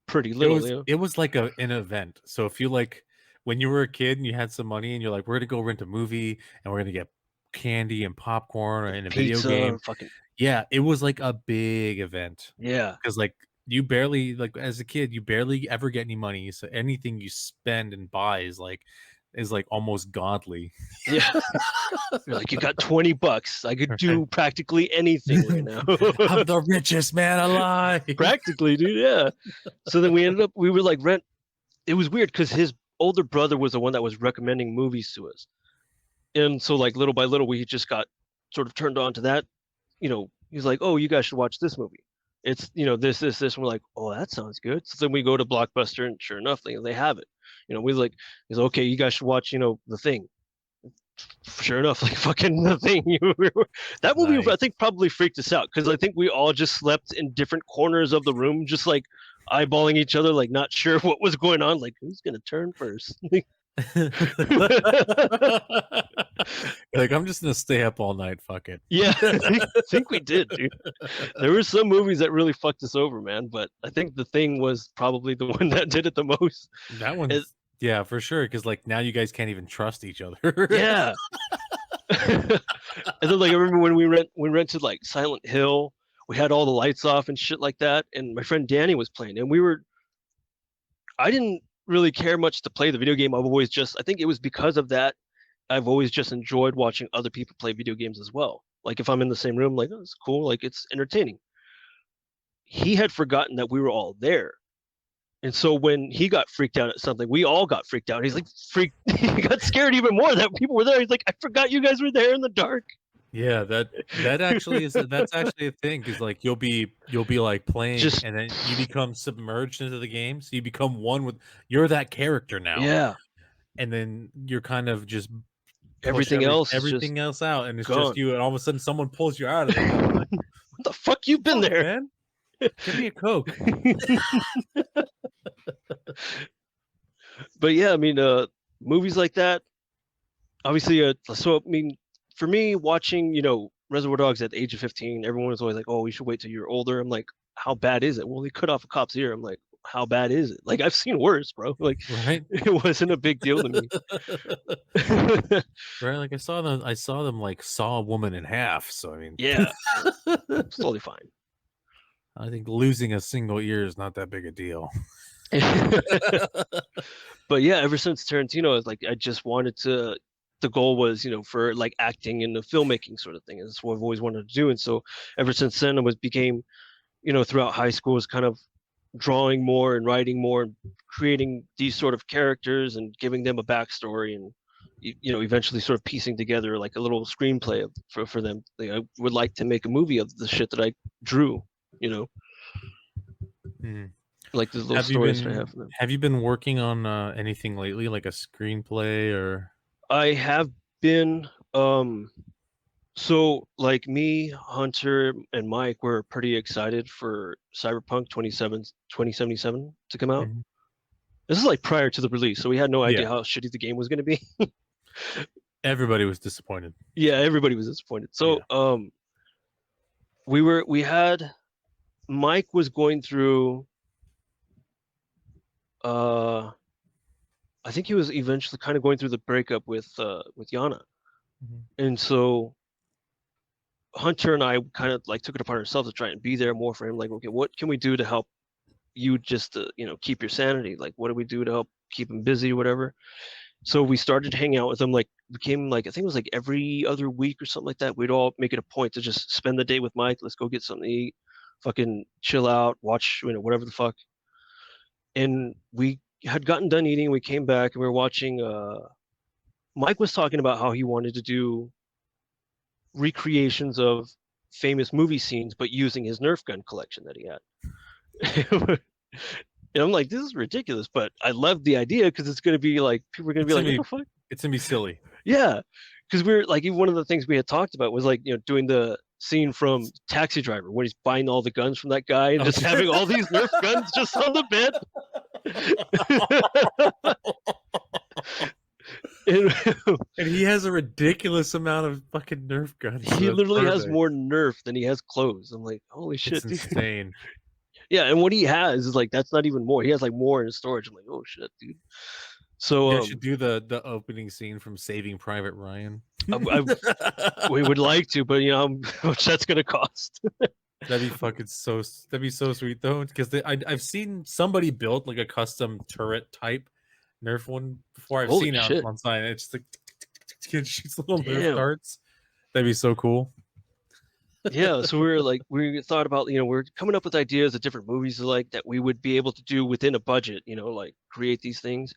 [SPEAKER 2] pretty little.
[SPEAKER 1] It was like an event. So if you like when you were a kid and you had some money and you're like, we're gonna go rent a movie and we're gonna get candy and popcorn and a
[SPEAKER 2] Pizza,
[SPEAKER 1] video game.
[SPEAKER 2] Fucking...
[SPEAKER 1] Yeah, it was like a big event.
[SPEAKER 2] Yeah.
[SPEAKER 1] Because like you barely, like as a kid, you barely ever get any money. So anything you spend and buy is like almost godly.
[SPEAKER 2] Yeah. You're like, you got $20. I could do practically anything right now.
[SPEAKER 1] I'm the richest man alive.
[SPEAKER 2] Practically, dude. Yeah. So then we were like rent. It was weird because his older brother was the one that was recommending movies to us. And so like little by little, we just got sort of turned on to that. He's like, oh, you guys should watch this movie. It's, this. And we're like, oh, that sounds good. So then we go to Blockbuster and sure enough, they have it. He's like, okay, you guys should watch, The Thing. Sure enough, like fucking The Thing. That movie, nice. I think probably freaked us out because I think we all just slept in different corners of the room, just like eyeballing each other, like not sure what was going on. Like, who's going to turn first?
[SPEAKER 1] Like, I'm just gonna stay up all night. Fuck it.
[SPEAKER 2] Yeah, I think we did, dude. There were some movies that really fucked us over, man. But I think The Thing was probably the one that did it the most.
[SPEAKER 1] That one, yeah, for sure. Because like now you guys can't even trust each other.
[SPEAKER 2] Yeah. And then like I remember when we rented like Silent Hill, we had all the lights off and shit like that, and my friend Danny was playing, and I didn't really care much to play the video game. I think it was because of that, I've always just enjoyed watching other people play video games as well. Like if I'm in the same room, like, oh, it's cool, like it's entertaining. He had forgotten that we were all there. And so when he got freaked out at something, we all got freaked out. He's like, he got scared even more that people were there. He's like, I forgot you guys were there in the dark.
[SPEAKER 1] Yeah, that actually is that's actually a thing, because like you'll be like playing and then you become submerged into the game, so you become one with, you're that character now.
[SPEAKER 2] Yeah.
[SPEAKER 1] And then you're kind of just
[SPEAKER 2] everything else
[SPEAKER 1] out, and it's gone. Just you, and all of a sudden someone pulls you out of it. Like,
[SPEAKER 2] what the fuck you been there,
[SPEAKER 1] man? Give me a Coke.
[SPEAKER 2] But yeah, I mean, movies like that, obviously, so I mean, for me, watching, Reservoir Dogs at the age of 15, everyone was always like, oh, you should wait till you're older. I'm like, how bad is it? Well, they cut off a cop's ear. I'm like, how bad is it? Like, I've seen worse, bro. Like, right? It wasn't a big deal to me.
[SPEAKER 1] Right? Like I saw them like saw a woman in half. So I mean,
[SPEAKER 2] yeah, it's totally fine.
[SPEAKER 1] I think losing a single ear is not that big a deal.
[SPEAKER 2] But yeah, ever since Tarantino, I just wanted to the goal was, for like acting and the filmmaking sort of thing. And that's what I've always wanted to do. And so ever since then, became, throughout high school, was kind of drawing more and writing more and creating these sort of characters and giving them a backstory and eventually sort of piecing together like a little screenplay for them. Like, I would like to make a movie of the shit that I drew, like the little stories that I have for them.
[SPEAKER 1] Have you been working on anything lately, like a screenplay or?
[SPEAKER 2] I have been. So like me, Hunter, and Mike were pretty excited for Cyberpunk 2077 to come out.
[SPEAKER 1] Mhm.
[SPEAKER 2] This is like prior to the release, so we had no idea
[SPEAKER 1] Yeah.
[SPEAKER 2] how shitty the game was going to be.
[SPEAKER 1] Everybody was disappointed.
[SPEAKER 2] Yeah, everybody was disappointed. So we had Mike was going through I think he was eventually kind of going through the breakup with Yana.
[SPEAKER 1] Mhm.
[SPEAKER 2] And so Hunter and I kind of like took it upon ourselves to try and be there more for him. Like, okay, what can we do to help you just to, keep your sanity? Like, what do we do to help keep him busy, whatever? So we started hanging out with him, like became like, I think it was like every other week or something like that. We'd all make it a point to just spend the day with Mike. Let's go get something to eat, fucking chill out, watch, whatever the fuck. And we had gotten done eating. We came back and we were watching, Mike was talking about how he wanted to do recreations of famous movie scenes, but using his Nerf gun collection that he had. And I'm like, this is ridiculous, but I love the idea because it's going to be like, people are going to be like, what the fuck?
[SPEAKER 1] It's going to be silly.
[SPEAKER 2] Yeah. Because we're like, even one of the things we had talked about was like, doing the scene from Taxi Driver when he's buying all the guns from that guy and just having all these Nerf guns just on the bed.
[SPEAKER 1] And he has a ridiculous amount of fucking Nerf guns.
[SPEAKER 2] He literally has more Nerf than he has clothes. I'm like, holy shit,
[SPEAKER 1] it's insane.
[SPEAKER 2] Yeah, and what he has is like that's not even more. He has like more in storage. I'm like, oh shit, dude. So
[SPEAKER 1] you should do the opening scene from Saving Private Ryan.
[SPEAKER 2] We would like to, but how much that's gonna cost.
[SPEAKER 1] That'd be so sweet though, because I've seen somebody build like a custom turret type Nerf one before. I've seen it on sign. It's just like it shoots little Nerf darts. That'd be so cool.
[SPEAKER 2] Yeah, so we thought about, we're coming up with ideas of different movies like that we would be able to do within a budget, like create these things.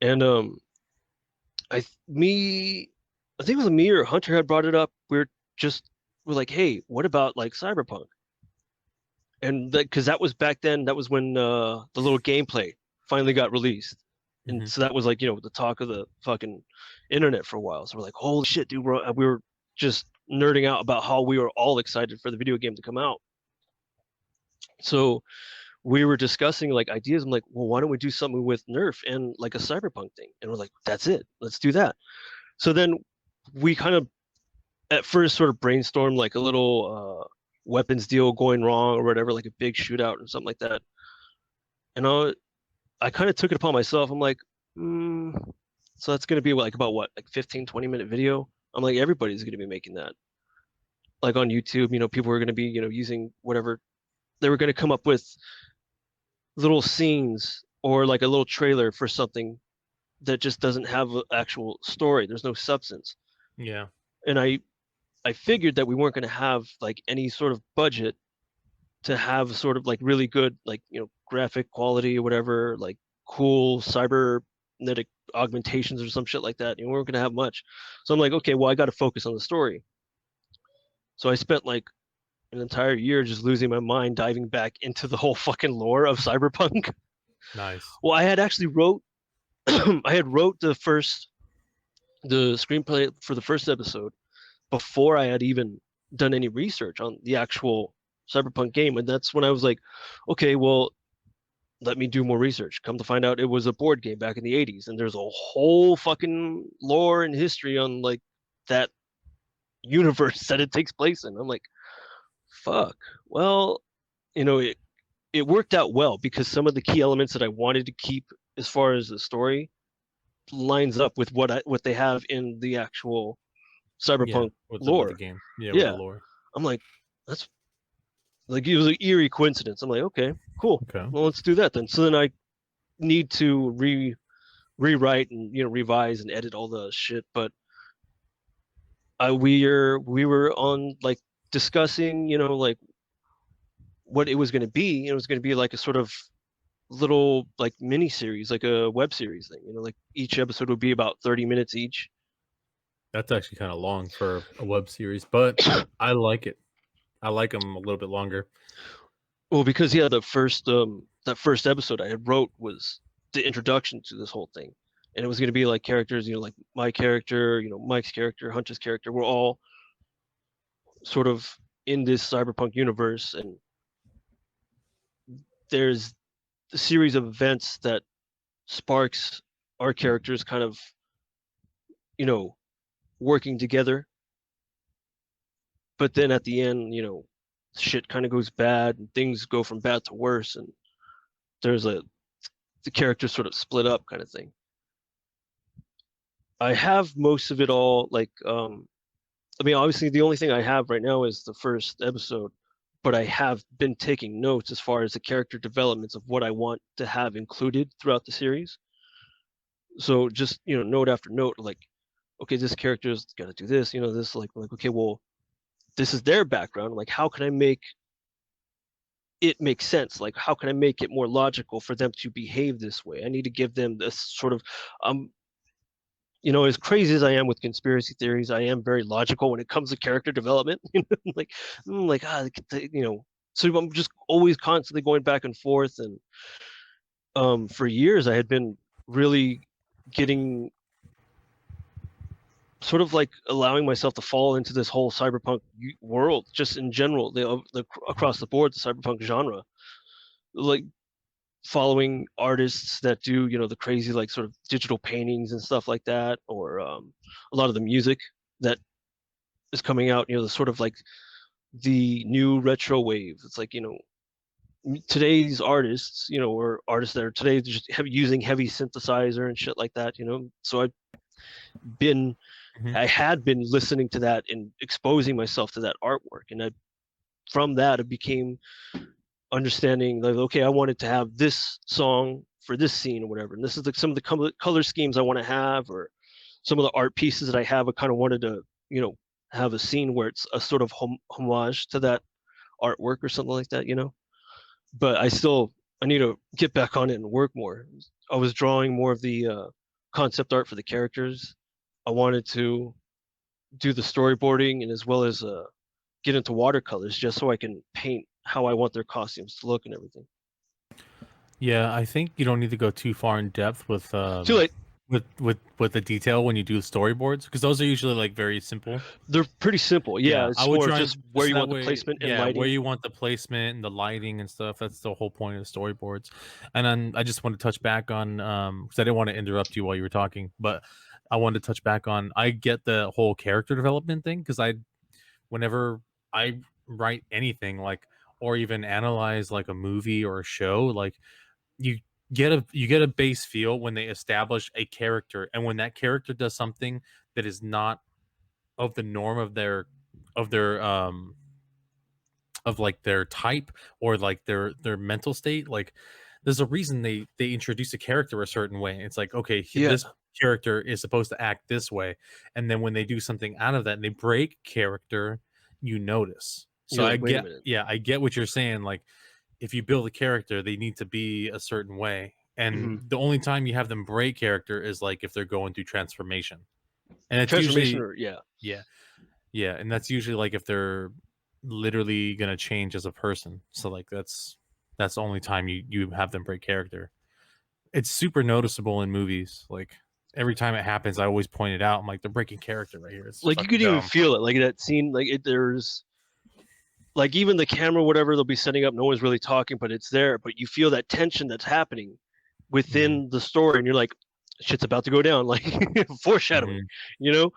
[SPEAKER 2] And I think it was me or Hunter had brought it up. We're like, hey, what about like Cyberpunk? And because that was back then, that was when the little gameplay finally got released. And so that was like, the talk of the fucking internet for a while. So we're like, holy shit, dude, we were just nerding out about how we were all excited for the video game to come out. So we were discussing like ideas. I'm like, well, why don't we do something with Nerf and like a Cyberpunk thing? And we're like, that's it. Let's do that. So then we kind of at first sort of brainstormed like a little weapons deal going wrong or whatever, like a big shootout or something like that. And I kind of took it upon myself. I'm like, so that's going to be like about what, like 15, 20-minute video? I'm like, everybody's going to be making that. Like on YouTube, people are going to be, using whatever. They were going to come up with little scenes or like a little trailer for something that just doesn't have an actual story. There's no substance.
[SPEAKER 1] Yeah.
[SPEAKER 2] And I figured that we weren't going to have like any sort of budget to have sort of like really good, like, graphic quality or whatever, like cool cybernetic augmentations or some shit like that. We weren't going to have much. So I'm like, okay, well, I got to focus on the story. So I spent like an entire year just losing my mind diving back into the whole fucking lore of Cyberpunk.
[SPEAKER 1] Nice.
[SPEAKER 2] Well, I had actually wrote the screenplay for the first episode before I had even done any research on the actual Cyberpunk game. And that's when I was like, okay, well, let me do more research. Come to find out it was a board game back in the 80s. And there's a whole fucking lore and history on like that universe that it takes place in. I'm like, fuck. Well, it worked out well because some of the key elements that I wanted to keep as far as the story lines up with what they have in the actual Cyberpunk lore.
[SPEAKER 1] With the game. Yeah.
[SPEAKER 2] Yeah.
[SPEAKER 1] With the lore.
[SPEAKER 2] I'm like, that's like, it was an eerie coincidence. I'm like, okay, cool.
[SPEAKER 1] Okay.
[SPEAKER 2] Well, let's do that then. So then I need to rewrite and revise and edit all the shit. But we were on like discussing like what it was going to be. It was going to be like a sort of little like mini series, like a web series thing. Like each episode would be about 30 minutes each.
[SPEAKER 1] That's actually kind of long for a web series, but I like it. I like them a little bit longer.
[SPEAKER 2] Well, because yeah, that first episode I had wrote was the introduction to this whole thing, and it was going to be like characters, like my character, Mike's character, Hunter's character. We're all sort of in this cyberpunk universe, and there's a series of events that sparks our characters kind of, working together. But then at the end, shit kind of goes bad and things go from bad to worse, and there's the characters sort of split up kind of thing. I have most of it all like I mean, obviously the only thing I have right now is the first episode, but I have been taking notes as far as the character developments of what I want to have included throughout the series. So just, note after note, like, okay, this character's got to do this, this like, okay, well, this is their background. Like, how can I make it make sense? Like, how can I make it more logical for them to behave this way? I need to give them this sort of, as crazy as I am with conspiracy theories, I am very logical when it comes to character development. like, so I'm just always constantly going back and forth. And for years, I had been really getting sort of like allowing myself to fall into this whole cyberpunk world, just in general, across the board, the cyberpunk genre, like following artists that do the crazy like sort of digital paintings and stuff like that, or a lot of the music that is coming out, the sort of like the new retro wave. It's like today's artists, or artists that are today just using heavy synthesizer and shit like that. So been
[SPEAKER 1] Mhm.
[SPEAKER 2] I had been listening to that and exposing myself to that artwork, and from that it became understanding like, okay, I wanted to have this song for this scene or whatever, and this is like some of the color schemes I want to have, or some of the art pieces that I have. I kind of wanted to have a scene where it's a sort of homage to that artwork or something like that. But I need to get back on it and work more. I was drawing more of the concept art for the characters. I wanted to do the storyboarding, and as well as get into watercolors just so I can paint how I want their costumes to look and everything.
[SPEAKER 1] Yeah, I think you don't need to go too far in depth with
[SPEAKER 2] Too late.
[SPEAKER 1] with the detail when you do storyboards, because those are usually like very simple.
[SPEAKER 2] They're pretty simple. Yeah,
[SPEAKER 1] Yeah, I
[SPEAKER 2] it's
[SPEAKER 1] would
[SPEAKER 2] more of
[SPEAKER 1] try
[SPEAKER 2] just
[SPEAKER 1] and
[SPEAKER 2] where
[SPEAKER 1] so
[SPEAKER 2] you
[SPEAKER 1] that
[SPEAKER 2] want the
[SPEAKER 1] way,
[SPEAKER 2] placement and
[SPEAKER 1] yeah, where
[SPEAKER 2] lighting.
[SPEAKER 1] you want the placement and the lighting and stuff. That's the whole point of the storyboards. And then I just want to touch back on because I didn't want to interrupt you while you were talking, but I wanted to touch back on. I get the whole character development thing because whenever I write anything like or even analyze like a movie or a show, like you you get a base feel when they establish a character, and when that character does something that is not of the norm of their of like their type or like their mental state. Like there's a reason they introduce a character a certain way. It's like, okay,
[SPEAKER 2] Yeah.
[SPEAKER 1] this character is supposed to act this way, and then when they do something out of that and they break character, you notice. So
[SPEAKER 2] You're
[SPEAKER 1] I
[SPEAKER 2] like, wait a
[SPEAKER 1] get,
[SPEAKER 2] minute.
[SPEAKER 1] yeah, I get what you're saying. Like if you build a character, they need to be a certain way. And
[SPEAKER 2] Hmm.
[SPEAKER 1] the only time you have them break character is like if they're going through transformation. And it's
[SPEAKER 2] Transformation,
[SPEAKER 1] usually,
[SPEAKER 2] or yeah.
[SPEAKER 1] yeah, yeah, and that's usually like if they're literally gonna change as a person. So like that's the only time you have them break character. It's super noticeable in movies. Like every time it happens, I always point it out. I'm like, they're breaking character right here. It's
[SPEAKER 2] Like you
[SPEAKER 1] fucking
[SPEAKER 2] could even
[SPEAKER 1] dumb.
[SPEAKER 2] feel it, like that scene. Like there's like even the camera, whatever they'll be setting up, no one's really talking, but it's there. But you feel that tension that's happening
[SPEAKER 1] Mhm,
[SPEAKER 2] within the story, and you're like, shit's about to go down, like foreshadowing,
[SPEAKER 1] mhm.
[SPEAKER 2] you know.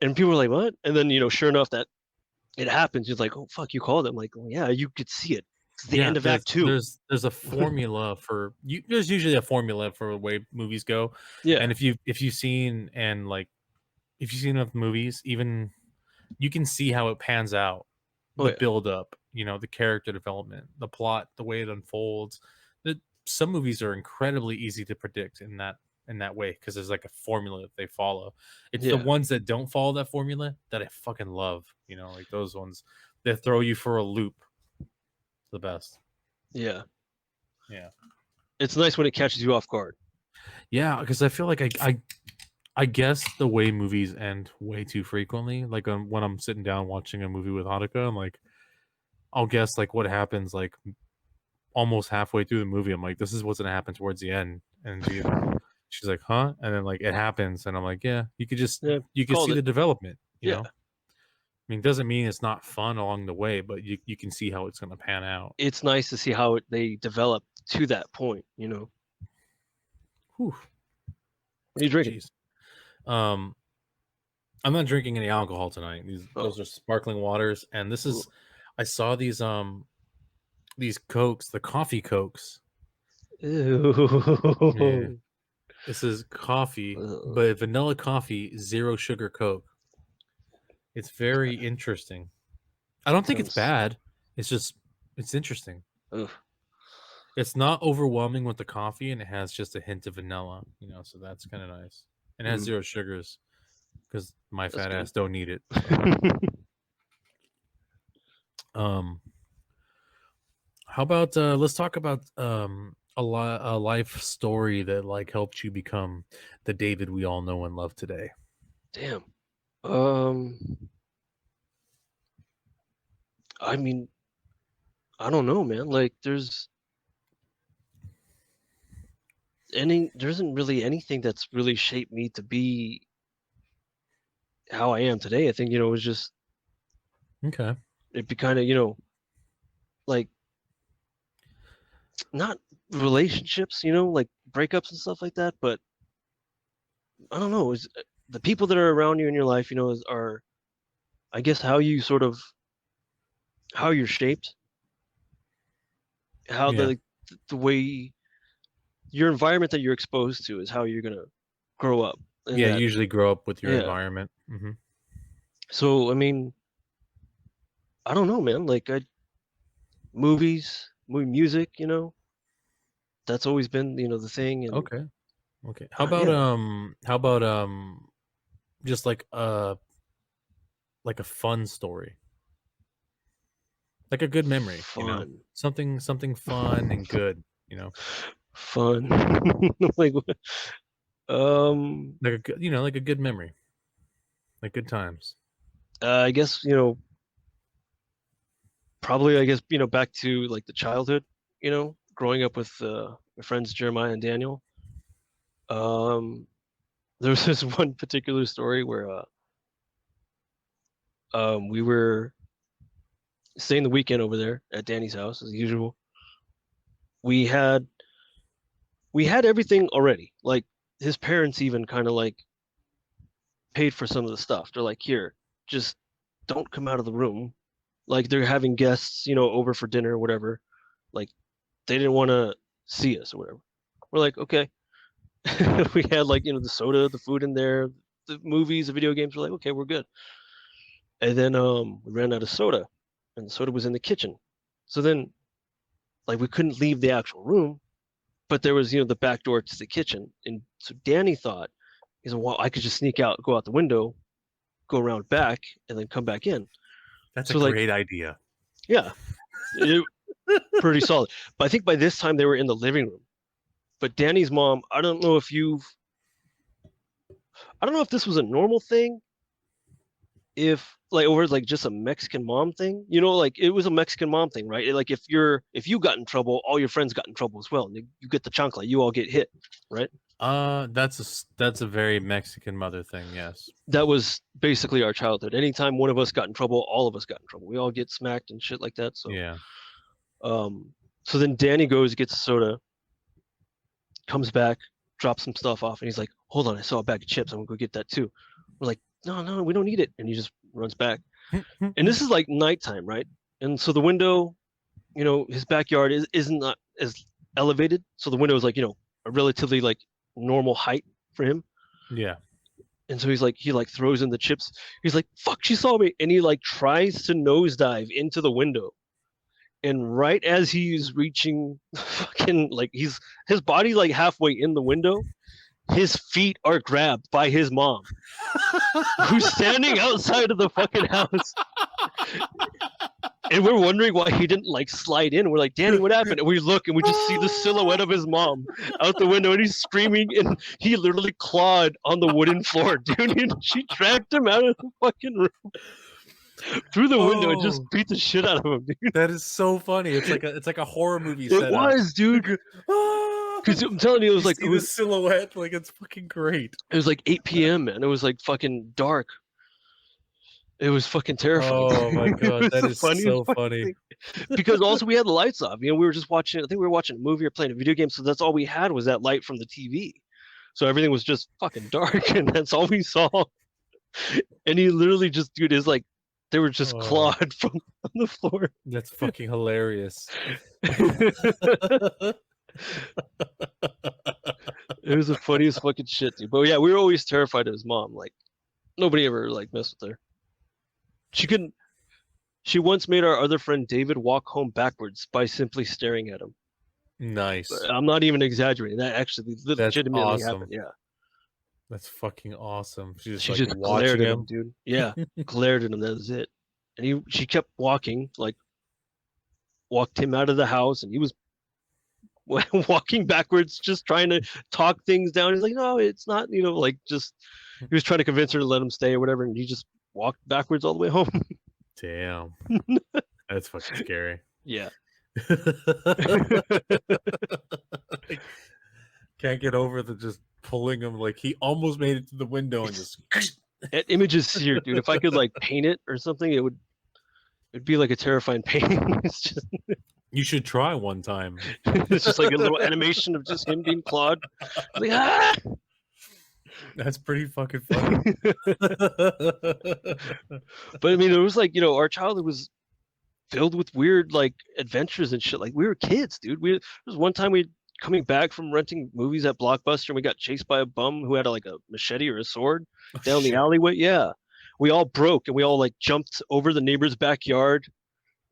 [SPEAKER 2] And people are like, what? And then sure enough, that it happens. You're like, oh fuck, you called it. I'm like, well, yeah, you could see it. It's the
[SPEAKER 1] Yeah,
[SPEAKER 2] end of Act Two.
[SPEAKER 1] there's a formula for you. There's usually a formula for the way movies go,
[SPEAKER 2] Yeah.
[SPEAKER 1] and if you've seen and like if you've seen enough movies, even you can see how it pans out,
[SPEAKER 2] Oh
[SPEAKER 1] the
[SPEAKER 2] yeah.
[SPEAKER 1] build up, the character development, the plot, the way it unfolds. That some movies are incredibly easy to predict in that in that way because there's like a formula that they follow. It's the
[SPEAKER 2] Yeah.
[SPEAKER 1] ones that don't follow that formula that I fucking love. You know, like those ones that throw you for a loop. The best.
[SPEAKER 2] Yeah.
[SPEAKER 1] Yeah.
[SPEAKER 2] It's nice when it catches you off guard.
[SPEAKER 1] Yeah, because I feel like I guess the way movies end way too frequently. Like when I'm sitting down watching a movie with Hanukkah, I'm like, I'll guess like what happens like almost halfway through the movie. I'm like, this is what's gonna happen towards the end, and she's like, huh? And then like it happens, and I'm like, yeah,
[SPEAKER 2] Yeah.
[SPEAKER 1] you can
[SPEAKER 2] Called
[SPEAKER 1] see
[SPEAKER 2] it.
[SPEAKER 1] the development. You
[SPEAKER 2] Yeah.
[SPEAKER 1] know, I mean, it doesn't mean it's not fun along the way, but you can see how it's gonna pan out.
[SPEAKER 2] It's nice to see how they develop to that point, you know.
[SPEAKER 1] Whew,
[SPEAKER 2] What are you drinking?
[SPEAKER 1] jeez. Um, I'm not drinking any alcohol tonight.
[SPEAKER 2] Oh.
[SPEAKER 1] Those are sparkling waters, and this is I saw these cokes, the coffee cokes. Yeah,
[SPEAKER 2] Ew.
[SPEAKER 1] this is coffee,
[SPEAKER 2] Ugh.
[SPEAKER 1] but vanilla coffee, zero sugar coke. It's very interesting. I don't think it's
[SPEAKER 2] Sounds.
[SPEAKER 1] bad. It's just it's interesting.
[SPEAKER 2] Ugh.
[SPEAKER 1] It's not overwhelming with the coffee, and it has just a hint of vanilla. You know, so that's kind of nice. And it has
[SPEAKER 2] Mm,
[SPEAKER 1] zero sugars because my
[SPEAKER 2] that's
[SPEAKER 1] fat
[SPEAKER 2] good.
[SPEAKER 1] ass don't need it. So, um, how about let's talk about a life story that like helped you become the David we all know and love today.
[SPEAKER 2] Damn. Um. I mean, I don't know, man. Like, there isn't really anything that's really shaped me to be how I am today. I think it was just
[SPEAKER 1] Okay.
[SPEAKER 2] it be kind of like not relationships, like breakups and stuff like that, but I don't know, is the people that are around you in your life, are I guess how you're shaped, how
[SPEAKER 1] Yeah.
[SPEAKER 2] the way your environment that you're exposed to is how you're gonna grow up in
[SPEAKER 1] Yeah.
[SPEAKER 2] that.
[SPEAKER 1] Usually grow up with your
[SPEAKER 2] Yeah.
[SPEAKER 1] environment. Hmm.
[SPEAKER 2] So I mean, I don't know, man. Like music, that's always been the thing, and
[SPEAKER 1] Okay. Okay.
[SPEAKER 2] yeah,
[SPEAKER 1] How about just like a fun story, like a good memory. You know,
[SPEAKER 2] fun,
[SPEAKER 1] something fun and good. You know,
[SPEAKER 2] fun. Like
[SPEAKER 1] like a good, like a good memory, like good times.
[SPEAKER 2] I guess probably I guess back to like the childhood, growing up with my friends Jeremiah and Daniel. Um, there was this one particular story where we were staying the weekend over there at Danny's house as usual. We had we had everything already. Like his parents even kind of like paid for some of the stuff. They're like, here, just don't come out of the room. Like they're having guests, over for dinner or whatever. Like they didn't want to see us or whatever. We're like, okay. We had like, the soda, the food in there, the movies, the video games. We're like, okay, we're good. And then we ran out of soda, and the soda was in the kitchen. So then like we couldn't leave the actual room, but there was, the back door to the kitchen. And so Danny thought, he's like, well, I could just sneak out, go out the window, go around back, and then come back in.
[SPEAKER 1] That's a
[SPEAKER 2] So like,
[SPEAKER 1] great idea.
[SPEAKER 2] yeah, it, pretty solid. But I think by this time they were in the living room. But Danny's mom, I don't know if this was a normal thing, if like or like just a Mexican mom thing. Like it was a Mexican mom thing, right? Like if you got in trouble, all your friends got in trouble as well. And you get the chancla, you all get hit, right?
[SPEAKER 1] That's a very Mexican mother thing. Yes.
[SPEAKER 2] That was basically our childhood. Anytime one of us got in trouble, all of us got in trouble. We all get smacked and shit like that. So
[SPEAKER 1] Yeah.
[SPEAKER 2] um so then Danny goes, gets a soda, comes back, drops some stuff off, and he's like, hold on, I saw a bag of chips. I'm gonna go get that too. We're like, no, we don't need it. And he just runs back. And this is like nighttime, right? And so the window, his backyard isn't not as elevated. So the window is like, a relatively like normal height for him.
[SPEAKER 1] Yeah.
[SPEAKER 2] And so he like throws in the chips. He's like, fuck, she saw me. And he like tries to nosedive into the window. And right as he's reaching fucking like his body like halfway in the window, his feet are grabbed by his mom, who's standing outside of the fucking house. And we're wondering why he didn't like slide in. We're like, Danny, what happened? And we look and we just see the silhouette of his mom out the window, and he's screaming, and he literally clawed on the wooden floor, dude. And she dragged him out of the fucking room through the window and just beat the shit out of him, dude.
[SPEAKER 1] That is so funny. It's like a horror movie
[SPEAKER 2] It
[SPEAKER 1] setup.
[SPEAKER 2] was, dude. Because I'm telling you, it was like
[SPEAKER 1] it was silhouette, like it's fucking great.
[SPEAKER 2] It was like 8 p.m. man. It was like fucking dark. It was fucking terrifying.
[SPEAKER 1] Oh my god, that is so funny.
[SPEAKER 2] Because also we had the lights off. You know, we were just watching. I think we were watching a movie or playing a video game. So that's all we had was that light from the TV. So everything was just fucking dark, and that's all we saw. And he literally just, dude, is like, they were just clawed from on the floor.
[SPEAKER 1] That's fucking hilarious.
[SPEAKER 2] It was the funniest fucking shit, dude. But yeah, we were always terrified of his mom. Like, nobody ever like messed with her. She once made our other friend David walk home backwards by simply staring at him.
[SPEAKER 1] Nice.
[SPEAKER 2] But I'm not even exaggerating. That actually legitimately happened. Yeah.
[SPEAKER 1] That's fucking awesome. She
[SPEAKER 2] just like glared at him, dude. Yeah, glared at him. That was it. And she kept walking, like walked him out of the house, and he was walking backwards, just trying to talk things down. He's like, no, it's not, you know, like just he was trying to convince her to let him stay or whatever, and he just walked backwards all the way home.
[SPEAKER 1] Damn. That's fucking scary.
[SPEAKER 2] Yeah.
[SPEAKER 1] Can't get over the just pulling him, like he almost made it to the window and just
[SPEAKER 2] that image is seared, dude. If I could like paint it or something, it'd be like a terrifying painting. It's just
[SPEAKER 1] you should try one time.
[SPEAKER 2] It's just like a little animation of just him being clawed. Like, ah!
[SPEAKER 1] That's pretty fucking funny.
[SPEAKER 2] But I mean, it was like, you know, our childhood was filled with weird like adventures and shit. Like we were kids, dude. There was one time we coming back from renting movies at Blockbuster, and we got chased by a bum who had like a machete or a sword down the alleyway. Yeah, we all broke and we all like jumped over the neighbor's backyard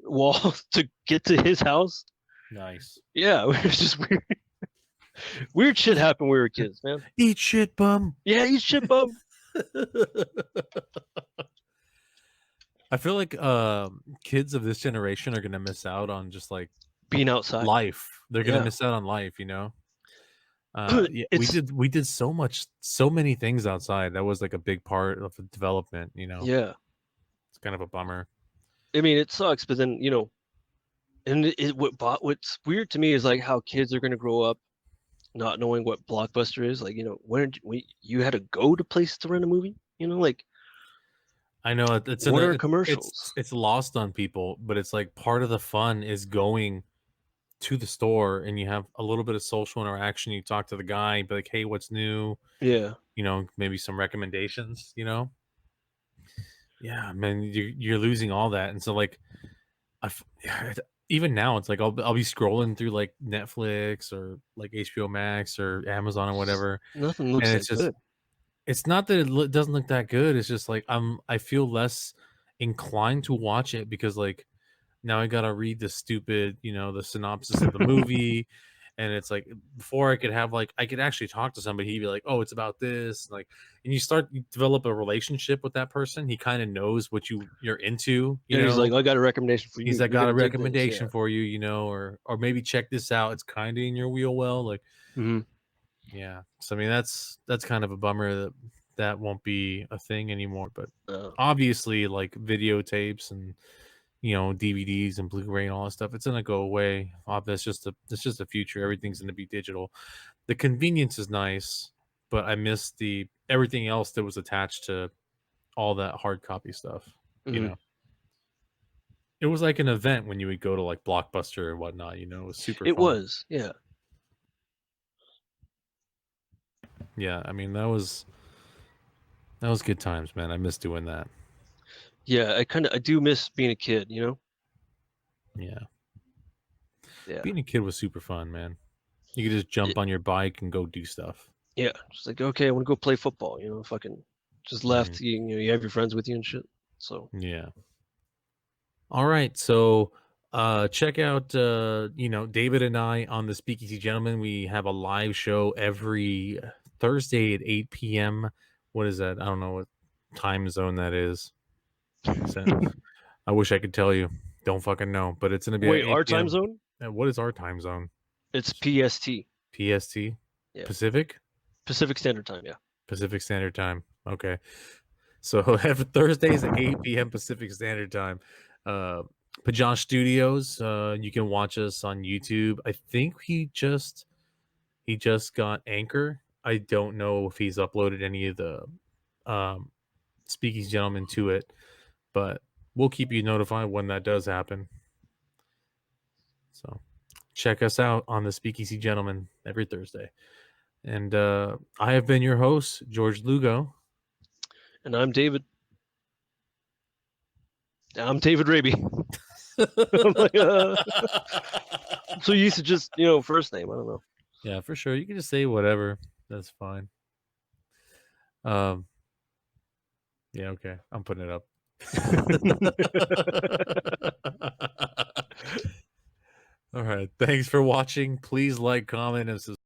[SPEAKER 2] wall to get to his house.
[SPEAKER 1] Nice.
[SPEAKER 2] Yeah, it was just weird. Weird shit happened when we were kids, man.
[SPEAKER 1] Eat shit, bum.
[SPEAKER 2] Yeah, eat shit, bum.
[SPEAKER 1] I feel like kids of this generation are gonna miss out on just like
[SPEAKER 2] being outside.
[SPEAKER 1] Life. They're gonna miss out on life, you know. Yeah, we did so many things outside. That was like a big part of the development, you know.
[SPEAKER 2] Yeah,
[SPEAKER 1] it's kind of a bummer.
[SPEAKER 2] I mean, it sucks, but then, you know, and what's weird to me is like how kids are gonna grow up not knowing what Blockbuster is. Like, you know, when you had to go to places to rent a movie, you know, like.
[SPEAKER 1] I know it's
[SPEAKER 2] what are commercials?
[SPEAKER 1] It's lost on people, but it's like part of the fun is going to the store and you have a little bit of social interaction. You talk to the guy, be like, "Hey, what's new?"
[SPEAKER 2] Yeah,
[SPEAKER 1] you know, maybe some recommendations. You know, yeah, man, you're losing all that, and so like, even now it's like I'll be scrolling through like Netflix or like HBO Max or Amazon or whatever.
[SPEAKER 2] Nothing looks that good.
[SPEAKER 1] It's not that it doesn't look that good. It's just like I feel less inclined to watch it because like now I gotta read the stupid, you know, the synopsis of the movie, and it's like before I could have like I could actually talk to somebody, he'd be like, "Oh, it's about this," like, and you develop a relationship with that person. He kind of knows what you're into. You know?
[SPEAKER 2] He's like, "I got a recommendation for you."
[SPEAKER 1] He's like, "Got a recommendation for you," you know, or maybe check this out. It's kind of in your wheel well, like.
[SPEAKER 2] Mm-hmm.
[SPEAKER 1] Yeah, so I mean that's kind of a bummer that won't be a thing anymore. But obviously, like videotapes and you know DVDs and Blu-ray and all that stuff, it's gonna go away. It's just a future. Everything's gonna be digital. The convenience is nice, but I miss everything else that was attached to all that hard copy stuff. Mm-hmm. You know, it was like an event when you would go to like Blockbuster or whatnot. You know, it was super.
[SPEAKER 2] It was, yeah.
[SPEAKER 1] Yeah, I mean that was good times, man. I miss doing that.
[SPEAKER 2] Yeah, I do miss being a kid, you know?
[SPEAKER 1] Yeah. Being a kid was super fun, man. You could just jump on your bike and go do stuff.
[SPEAKER 2] Yeah, just like, okay, I want to go play football, you know, fucking just left, you know, you have your friends with you and shit. So
[SPEAKER 1] yeah. All right, so check out you know, David and I on the Speakeasy Gentlemen. We have a live show every Thursday at 8 p.m. What is that? I don't know what time zone that is. I wish I could tell you. Don't fucking know. But it's going to be
[SPEAKER 2] Wait,
[SPEAKER 1] at 8
[SPEAKER 2] our
[SPEAKER 1] p.m.
[SPEAKER 2] time zone?
[SPEAKER 1] What is our time zone?
[SPEAKER 2] It's PST.
[SPEAKER 1] PST?
[SPEAKER 2] Yeah.
[SPEAKER 1] Pacific?
[SPEAKER 2] Pacific Standard Time, yeah.
[SPEAKER 1] Pacific Standard Time. Okay. So every Thursdays at 8 p.m. Pacific Standard Time. Pajosh Studios. You can watch us on YouTube. I think he just got Anchor. I don't know if he's uploaded any of the Speakeasy Gentlemen to it, but we'll keep you notified when that does happen. So check us out on the Speakeasy Gentlemen every Thursday. And I have been your host, George Lugo.
[SPEAKER 2] And I'm David. I'm David Rabe. I'm like, I'm so used to just, first name. I don't know.
[SPEAKER 1] Yeah, for sure. You can just say whatever. That's fine. Yeah, okay. I'm putting it up. All right. Thanks for watching. Please like, comment, and subscribe.